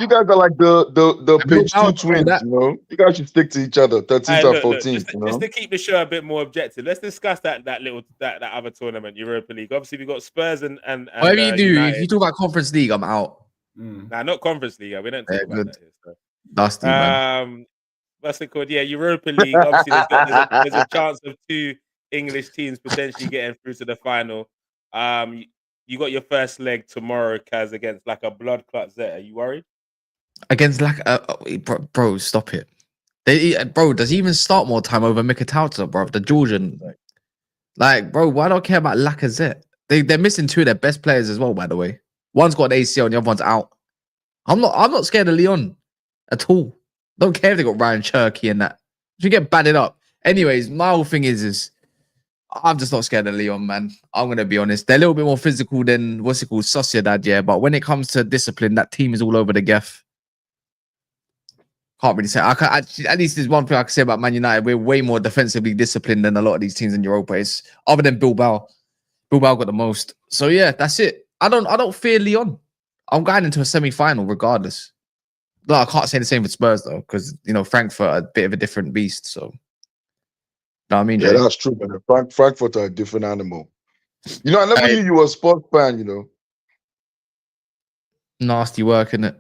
guys are like the page 2 twins, you know. You guys should stick to each other, 13th and 14th. Just to keep the show a bit more objective, let's discuss that other tournament, Europa League. Obviously, we got Spurs and whatever you do. United. If you talk about Conference League, I'm out. Nah, not Conference League. We don't talk about that here, so. Dusty, man. What's it called? Yeah, Europa League. Obviously, there's a chance of 2 English teams potentially getting through to the final. You got your first leg tomorrow, Kaz, against like a blood clot Zet. Are you worried? Against like bro, stop it. Does he even start more time over Mikitauta, bro? The Georgian. Like, bro, why do I care about Lacazette? They're missing 2 of their best players as well, by the way. One's got an ACL and the other one's out. I'm not scared of Lyon at all. Don't care if they got Ryan Cherky and that. If you get batted up. Anyways, my whole thing is I'm just not scared of Lyon, man. I'm going to be honest. They're a little bit more physical than, Sociedad, yeah. But when it comes to discipline, that team is all over the gaff. Can't really say. At least there's one thing I can say about Man United. We're way more defensively disciplined than a lot of these teams in Europa. It's, other than Bilbao. Bilbao got the most. So, yeah, that's it. I don't fear Lyon. I'm going into a semi-final regardless. No, I can't say the same for Spurs, though, because, Frankfurt are a bit of a different beast, so... No, I mean, yeah, that's true, man. Frankfurt are a different animal. I never knew you were a sports fan, Nasty work, innit?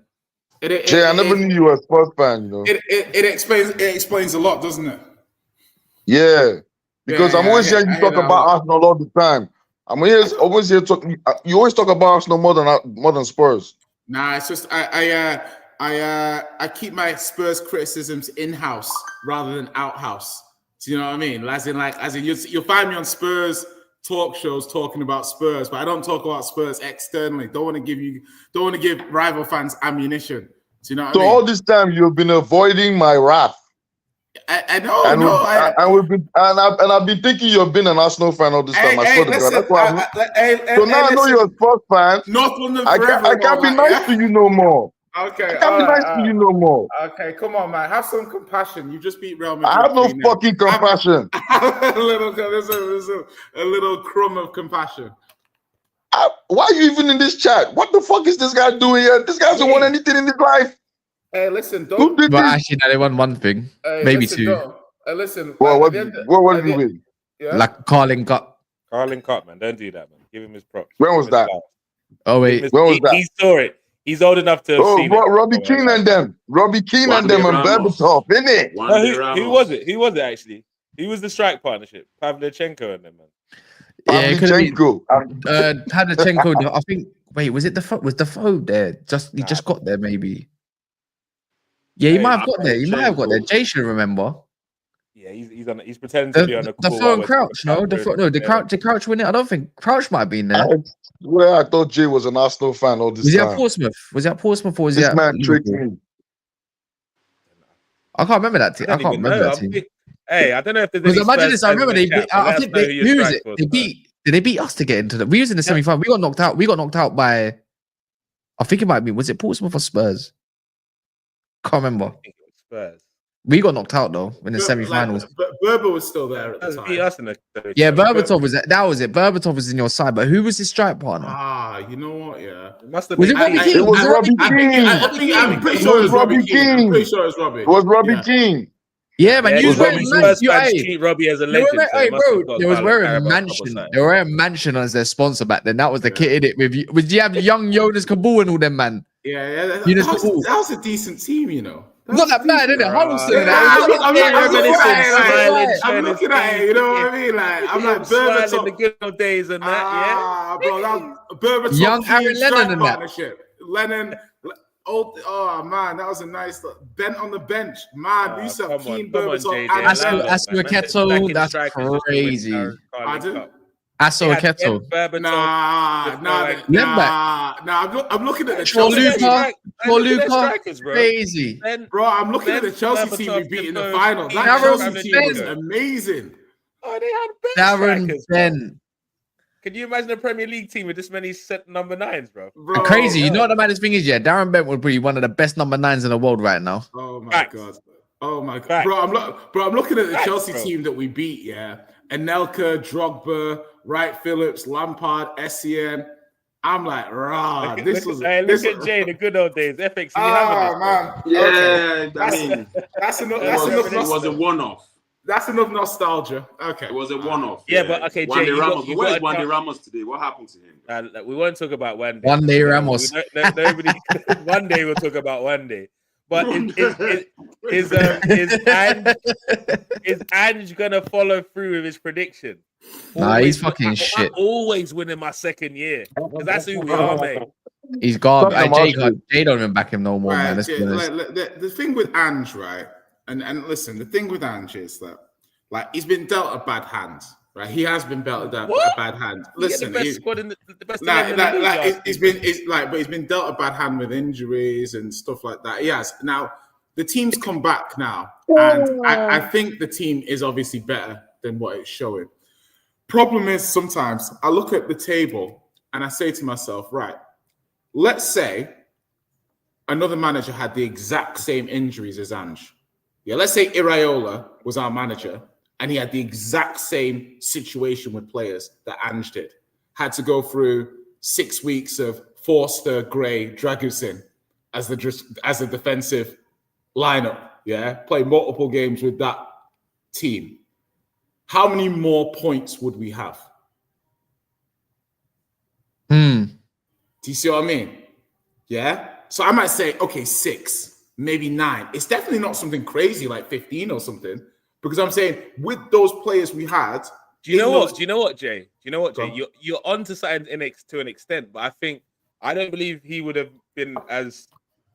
Jay, I never knew you were a sports fan, It explains a lot, doesn't it? Yeah. Because I'm always hearing you talk about Arsenal all the time. I'm always here talking. You always talk about Arsenal more than Spurs. Nah, it's just I keep my Spurs criticisms in-house rather than out-house. Do you know what I mean? As in, you'll find me on Spurs talk shows talking about Spurs, but I don't talk about Spurs externally. Don't want to give rival fans ammunition. Do you know what I mean? So all this time you've been avoiding my wrath. I know. I've been thinking you've been an Arsenal fan all this time. That's why. So now I know you're a Spurs fan. North London forever. I can't be nice to you no more. Okay, I can't be nice to you no more. Okay, come on, man. Have some compassion. You just beat Real Madrid. I have no fucking compassion. There's a little crumb of compassion. Why are you even in this chat? What the fuck is this guy doing here? This guy hasn't won anything in his life. Hey, listen, don't. Who did actually, no, they won one thing, maybe listen, 2. Listen. What did he win? Yeah? Like Carling Cup. Carling Cup, man. Don't do that, man. Give him his props. When was that? Oh wait, when was that? He saw it. He's old enough to have seen it. Robbie Keane and them. Robbie Keane and them and Berbatov, innit? Who was it? Who was it actually? He was the strike partnership. Pavlyuchenko and them, man. Yeah, Pavlyuchenko. Pavlyuchenko. I think. Wait, was it was Defoe there? He just got there, maybe. Yeah, he might have got there. He might have got there. Jay should remember. Yeah, he's pretending to be on a call. Defoe and Crouch, did Crouch win it? I don't think Crouch might have been there. I thought Jay was an Arsenal fan all this time. Was he at Portsmouth? Was he at Portsmouth or was he at man tricked me? I can't remember that team. I can't remember that team. Hey, I don't know if there's any. Imagine this. I remember they. I think they Did they beat us to get into the? We was in the semi-final. We got knocked out. We got knocked out by. I think it might be. Was it Portsmouth or Spurs? Can't remember. I think it was Spurs. We got knocked out though in the semi-finals. But Berber was still there at the time. Beat us in the Yeah, Berbatov was that was it. Berbatov was in your side, but who was his strike partner? You know what? Yeah, It must have Was been it Robbie Ali. King? It was Robbie King. I'm pretty sure it was Robbie King. I'm pretty sure it was Robbie. It was Robbie King. Yeah, man. Yeah, You was wearing Spurs fans hey, treat Robbie as a they were legend. wearing- so hey, it must have bro, got they was Carlo wearing Carabao Mansion. proper They were wearing Mansion as their sponsor back then. That was the kit in it with you. Did you have young Jonas Kabul and all them, man? Yeah. That Eunice was Kabul. a decent team, you know. Not that bad, isn't it? Huddleston. I'm looking at it, you know what I mean? Like, I'm like, Berbatov, the good old days and that, bro, that Berbatov Young Aaron Lennon and that. partnership. Lennon, oh man, that was a nice bent on the bench. Man, we used to have Keane, Berbatov, Asu Keto, that's crazy. Asu Keto. I'm looking at the Chelsea. Crazy. Bro, I'm looking at the Chelsea team we beat in the final. That Chelsea team was amazing. Oh, they had Darren strikers, Ben. Can you imagine a Premier League team with this many set number 9s, bro? Crazy. You know what the maddest thing is? Yeah, Darren Bent would be one of the best number 9s in the world right now. Oh my god. Oh my god. Bro, I'm looking at the Chelsea team that we beat, yeah. Anelka, Drogba, Wright Phillips, Lampard, Essien. I'm like, rah, this was. Hey, look at Jay, the good old days. FX, man. Yeah, okay. I mean, that's enough. It was a one-off. That's enough nostalgia. Okay. It was a one-off. Yeah, but okay, Jay. Where's Wandy Ramos today? What happened to him? We won't talk about one day. One day Ramos. Nobody. One day we'll talk about one day. But is Ange gonna follow through with his prediction? Nah, he's fucking shit. Always winning my second year. Because that's who we are, mate. He's garbage. Jay don't even back him no more, man. The thing with Ange, right? And listen, the thing with Ange is that, like, he's been dealt a bad hand, right? He has been dealt a bad hand. Listen, the best he's been dealt a bad hand with injuries and stuff like that. He has. Now, the team's come back now, and I think the team is obviously better than what it's showing. Problem is, sometimes I look at the table and I say to myself, right, let's say another manager had the exact same injuries as Ange. Yeah, let's say Iraola was our manager and he had the exact same situation with players that Ange did. Had to go through 6 weeks of Forster, Gray, Dragusin as the defensive lineup. Yeah, play multiple games with that team. How many more points would we have? Do you see what I mean? Yeah. So I might say, okay, 6. Maybe 9. It's definitely not something crazy like 15 or something. Because I'm saying with those players we had. Do you know what, Jay? You're on to something to an extent, but I don't believe he would have been as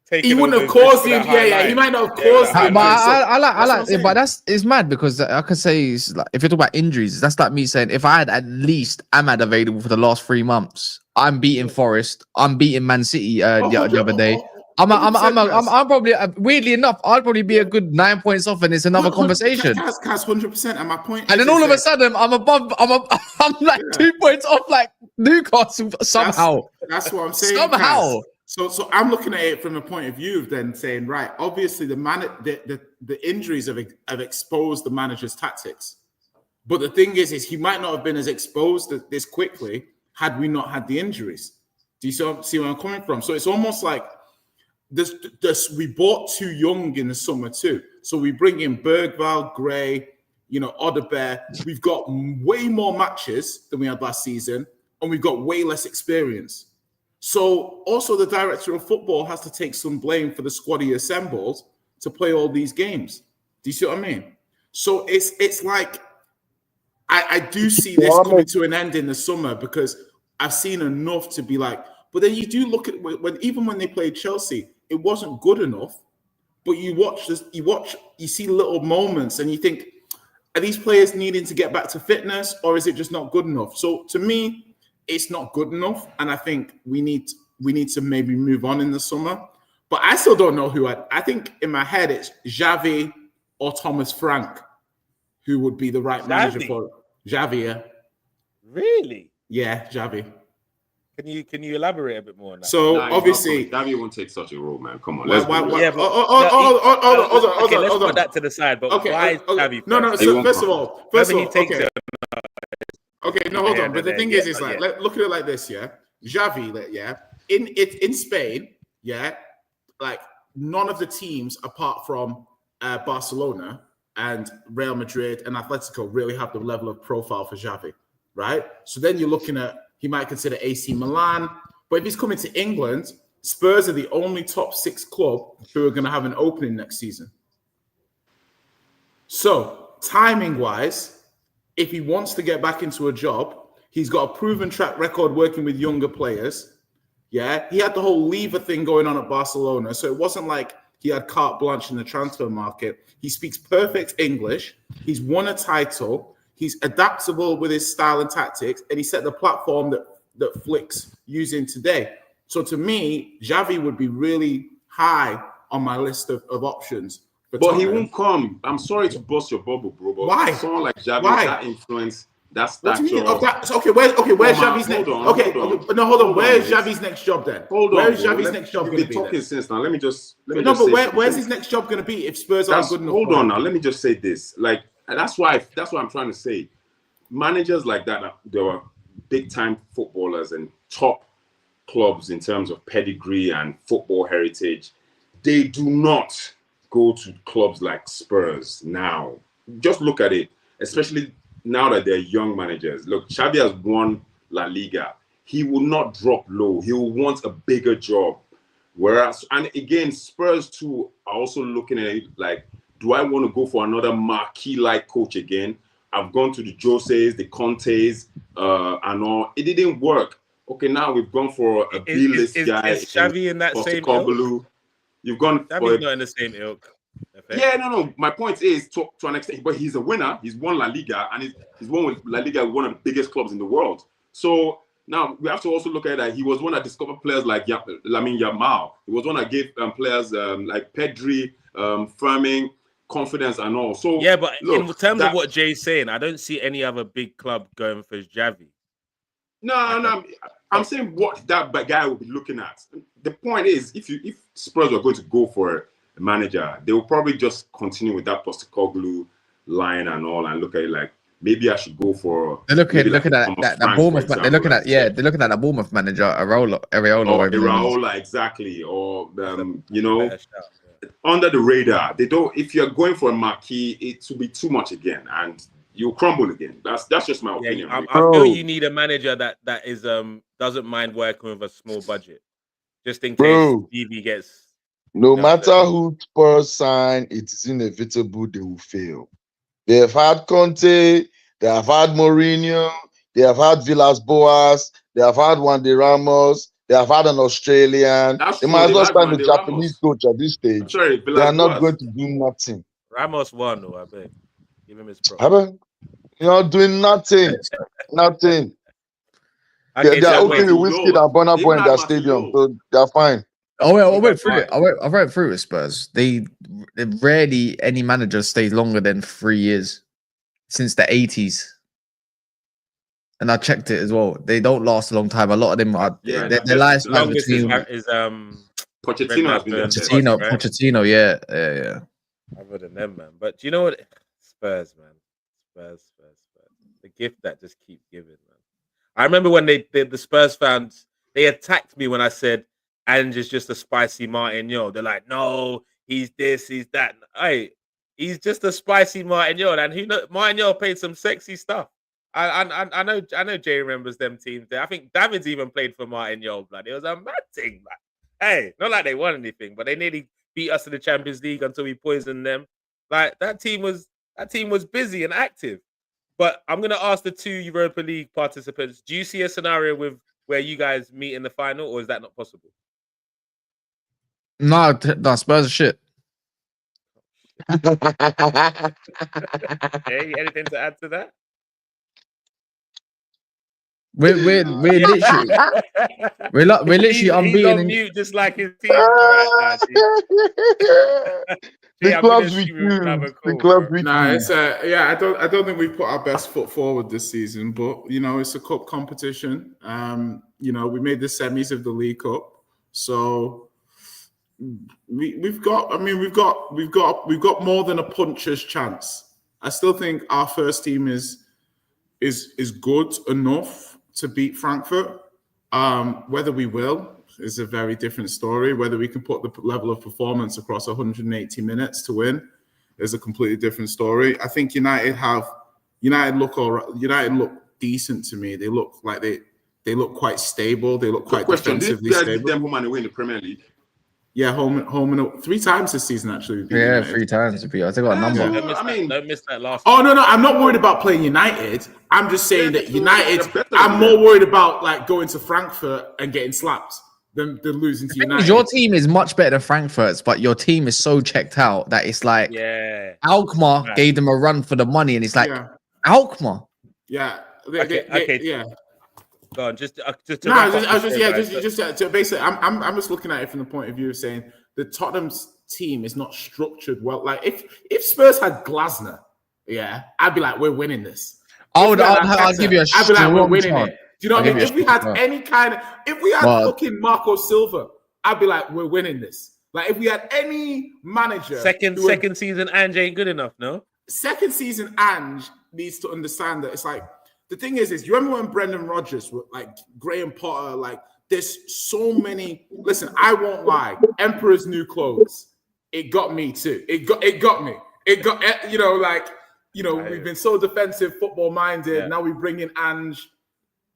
taken. He wouldn't have caused the he might not have caused the But I like it, but it's mad because I could say it's like, if you're talking about injuries, that's like me saying if I had at least Ahmad available for the last 3 months, I'm beating Forest, I'm beating Man City the other day. I'm probably weirdly enough, I'd probably be a good 9 points off, and it's another conversation. That's 100%. And my point, and then all of a sudden, I'm like 2 points off, like Newcastle somehow. That's what I'm saying. Somehow. So I'm looking at it from a point of view of then saying, right, obviously the injuries have exposed the manager's tactics, but the thing is he might not have been as exposed this quickly had we not had the injuries. Do you see where I'm coming from? So it's almost like. We bought too young in the summer too. So we bring in Bergvall, Gray, Odebear. We've got way more matches than we had last season, and we've got way less experience. So also the director of football has to take some blame for the squad he assembled to play all these games. Do you see what I mean? So it's like I do see this coming to an end in the summer because I've seen enough to be like. But then you do look at when they played Chelsea, it wasn't good enough. But you see little moments, and you think, are these players needing to get back to fitness, or is it just not good enough? So to me, it's not good enough, and I think we need to maybe move on in the summer. But I still don't know who I think in my head it's Xavi or Thomas Frank who would be the right manager for Xavi. Yeah. Really? Yeah, Xavi. Can you elaborate a bit more on that? So Nah, obviously, Xavi won't take such a role, man. Come on, Why- let's why- be why- real. Yeah, but okay, let's hold put on. that to the side. But Okay, why is Xavi no. first? He So won't first of come. all, Whether he takes okay. it, Okay, no, hold Yeah, on. But the no, thing yeah, is not like, yet. look at it like this, yeah. Xavi, yeah, in Spain, yeah, like none of the teams apart from Barcelona and Real Madrid and Atletico really have the level of profile for Xavi, right? So then you're looking at, he might consider AC Milan, but if he's coming to England, Spurs are the only top 6 club who are going to have an opening next season. So timing wise, if he wants to get back into a job, he's got a proven track record working with younger players. Yeah, he had the whole lever thing going on at Barcelona, so it wasn't like he had carte blanche in the transfer market. He speaks perfect English. He's won a title. He's adaptable with his style and tactics, and he set the platform that Flick's using today. So to me, Xavi would be really high on my list of options. But Tottenham. he won't come. I'm sorry to bust your bubble, bro. But Why? someone like Xavi, Why? that influence, that What do you stature. mean? Where's Xavi's next? Hold on. Where's Xavi's next job then? Where's Xavi's next job going to be? Talking then? since now. Let me just. Where's his next job going to be if Spurs aren't good enough? Hold on now. Let me just say this. Like that's why I'm trying to say. Managers like that, they were big time footballers and top clubs in terms of pedigree and football heritage. They do not go to clubs like Spurs now. Just look at it, especially now that they're young managers. Look, Xavi has won La Liga. He will not drop low. He will want a bigger job. Whereas, and again, Spurs too are also looking at it like, do I want to go for another marquee-like coach again? I've gone to the Joses, the Contes, and all. It didn't work. Okay, now we've gone for a B-list guy. Is Xavi in that same ilk? You've gone Xavi's not in the same ilk. Yeah, no. My point is to an extent, but he's a winner. He's won La Liga, and he's won with La Liga, one of the biggest clubs in the world. So now we have to also look at that. He was one that discovered players like Lamine Yamal. He was one that gave players like Pedri, Firming, confidence and all. So yeah, but look, in terms of what Jay's saying, I don't see any other big club going for Xavi. No. I'm saying what that guy will be looking at. The point is, if Spurs are going to go for a manager, they will probably just continue with that Postecoglou line and all, and look at it like maybe I should go for. They're looking at that Bournemouth. They're looking at that Bournemouth manager, Areola, exactly, or under the radar. They don't. If you're going for a marquee, it will be too much again, and you'll crumble again. That's just my opinion. I feel you need a manager that is doesn't mind working with a small budget, just in case DV gets. No matter who Spurs sign, it is inevitable they will fail. They have had Conte, they have had Mourinho, they have had Villas-Boas, they have had Wandy Ramos, they have had an Australian. They might as well sign a Japanese coach at this stage. They are not going to do nothing. Ramos won, though, I bet. Give him his props. You're not doing nothing. Nothing. Okay, they're opening the whiskey and Burna Boy in their stadium, so they're fine. I went through it. I went through it with Spurs. They rarely any manager stays longer than 3 years since the 80s. And I checked it as well. They don't last a long time. A lot of them are their lifespan between Pochettino has been Pochettino, yeah. Other than them, man. But do you know what? Spurs, man. Spurs. The gift that just keeps giving, man. I remember when the Spurs fans, they attacked me when I said Ange is just a spicy Martinho. They're like, no, he's this, he's that. Hey, he's just a spicy Martinho. And who knows? Martinho played some sexy stuff. I know Jay remembers them teams there. I think David's even played for Martinho, blood. It was a mad thing, man. Hey, not like they won anything, but they nearly beat us in the Champions League until we poisoned them. Like that team was busy and active. But I'm gonna ask the 2 Europa League participants: do you see a scenario where you guys meet in the final, or is that not possible? No, Spurs are shit. Hey, anything to add to that? We're literally unbeaten. He's on mute, just like his team right now. The I'm clubs gonna we assume we're gonna have a choose. The call, clubs bro. we Nah, choose. it's I don't think we've put our best foot forward this season, but it's a cup competition. We made the semis of the League Cup, so we've got more than a puncher's chance. I still think our first team is good enough to beat Frankfurt. Whether we will is a very different story. Whether we can put the level of performance across 180 minutes to win is a completely different story. I think United look decent to me. They look like they look quite stable. They look quite defensively Did you guys stable. beat them home and away in the Premier League? Yeah, home and 3 times this season actually. We beat Yeah, United. 3 times to beat. I think I got a number. Don't miss that last. Oh no, I'm not worried about playing United. I'm just saying that United. they're better I'm than more them. worried about like going to Frankfurt and getting slapped than losing to United. Your team is much better than Frankfurt's, but your team is so checked out that it's like Alkmaar Right. gave them a run for the money, and it's like Alkmaar. Yeah. Okay. Yeah. Go on, just to No, wrap I up was the just show, guys. so basically, I'm just looking at it from the point of view of saying the Tottenham's team is not structured well. Like if Spurs had Glasner, I'd be like, we're winning this. I'll give you a I'd be like, we're strong winning chance. it. Do you know what I mean? If we had Well, fucking Marco Silva, I'd be like, we're winning this. Like if we had any manager, Second season, Ange ain't good enough, no? second season, Ange needs to understand that it's like the thing is you remember when Brendan Rodgers, like Graham Potter, like there's so many. Listen, I won't lie. Emperor's New Clothes, it got me too. It got me. It got we've been so defensive, football minded. Yeah. Now we bring in Ange.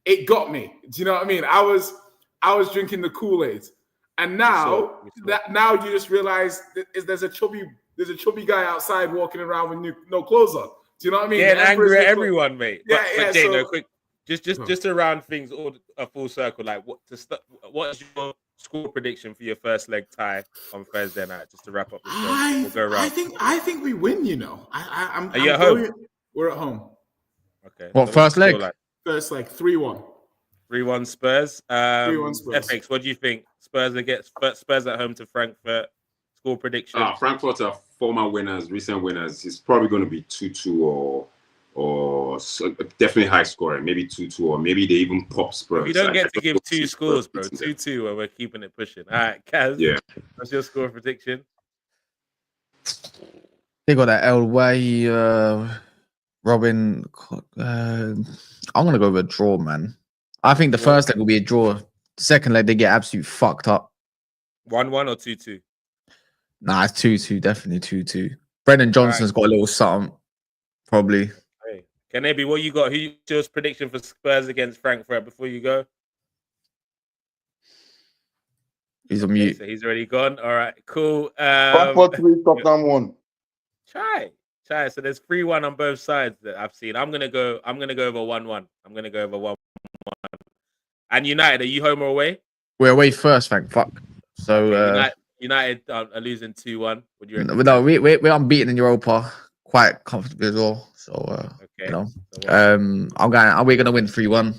It got me. Do you know what I mean? I was drinking the Kool-Aid, and now now you just realize there's a chubby guy outside walking around with no clothes on. Do you know what I mean? Yeah, and angry at everyone, mate. But Jay, so, no, quick, just to round things all a full circle. Like, what is your score prediction for your first leg tie on Thursday night? Just to wrap up the show, we'll go around. I think we win. Are you at home? We're at home. Okay. What, first leg? First leg, 3-1. 3-1 Spurs. 3-1 Spurs. FX, what do you think? Spurs at home to Frankfurt. Score prediction. Frankfurt are former winners, recent winners. It's probably going to be 2-2 or definitely high scoring. Maybe 2-2 or maybe they even pop Spurs. You don't get to give 2 scores, bro. 2-2 when we're keeping it pushing. All right, Kaz. Yeah. What's your score prediction? They got that Elway, Robin. I'm gonna go with a draw, man. I think the first leg will be a draw. The second leg they get absolutely fucked up. 1-1 or 2-2? Nah, it's 2-2, definitely 2-2. Brendan Johnson's got a little something, probably. Hey, Kanebi, what you got? Who's your prediction for Spurs against Frankfurt before you go? He's on mute. So he's already gone. All right, cool. Frankfurt 3, Tottenham 1. Try. So there's 3-1 on both sides that I've seen. I'm gonna go over 1-1. I'm gonna go over 1-1. And United, are you home or away? We're away first, thank fuck. So United are losing 2-1. Would you? No, we're unbeaten in Europa, quite comfortably as well. So okay. We're gonna win 3-1.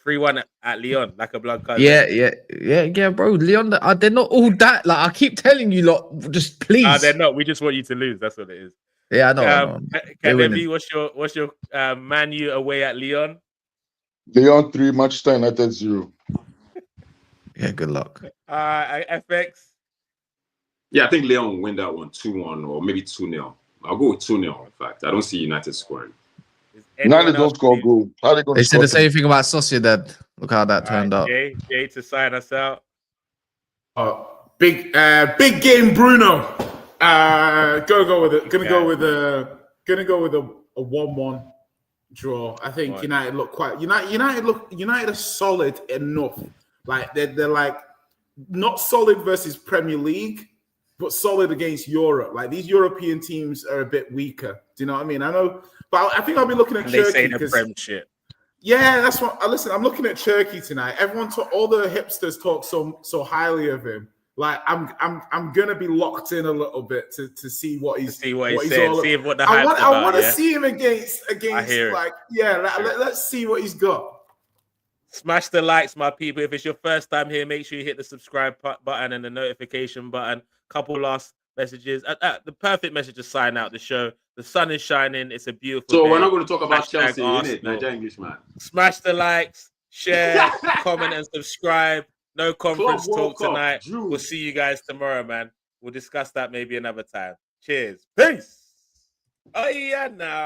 3-1 at Lyon, like a blood cousin. Yeah, bro. Lyon, they're not all that. Like I keep telling you, lot, just please. They're not. We just want you to lose. That's what it is. Yeah, I know. Kanebi, what's your Man U away at Lyon? Lyon 3, Manchester United 0. Yeah, good luck. FX. Yeah, I think Leon will win that one 2-1 or maybe 2-0. I'll go with 2-0, in fact. I don't see United scoring. United don't score goal. How are they going They to said score? the same thing about Sociedad. Look how that turned out. Jay to sign us out. Big game, Bruno. Go with it. Gonna go with a 1-1 draw. I think United look quite. United are solid enough. Like they're like not solid versus Premier League, but solid against Europe. Like these European teams are a bit weaker. Do you know what I mean? I know, but I think I'll be looking at Turkey. They say the Prem shit. Yeah, that's what. Listen, I'm looking at Turkey tonight. All the hipsters talk so highly of him. Like I'm gonna be locked in a little bit to see what he's saying. See what the hype's about. I want to see him against like let's see what he's got. Smash the likes, my people. If it's your first time here, make sure you hit the subscribe button and the notification button. Couple last messages. The perfect message to sign out the show. The sun is shining. It's a beautiful So day. we're not going to talk about Hashtag Chelsea, innit? Arsenal. Nigerian Englishman. Smash the likes, share, comment, and subscribe. No conference Club World talk tonight. Cup, June. We'll see you guys tomorrow, man. We'll discuss that maybe another time. Cheers. Peace. Oh, yeah, now.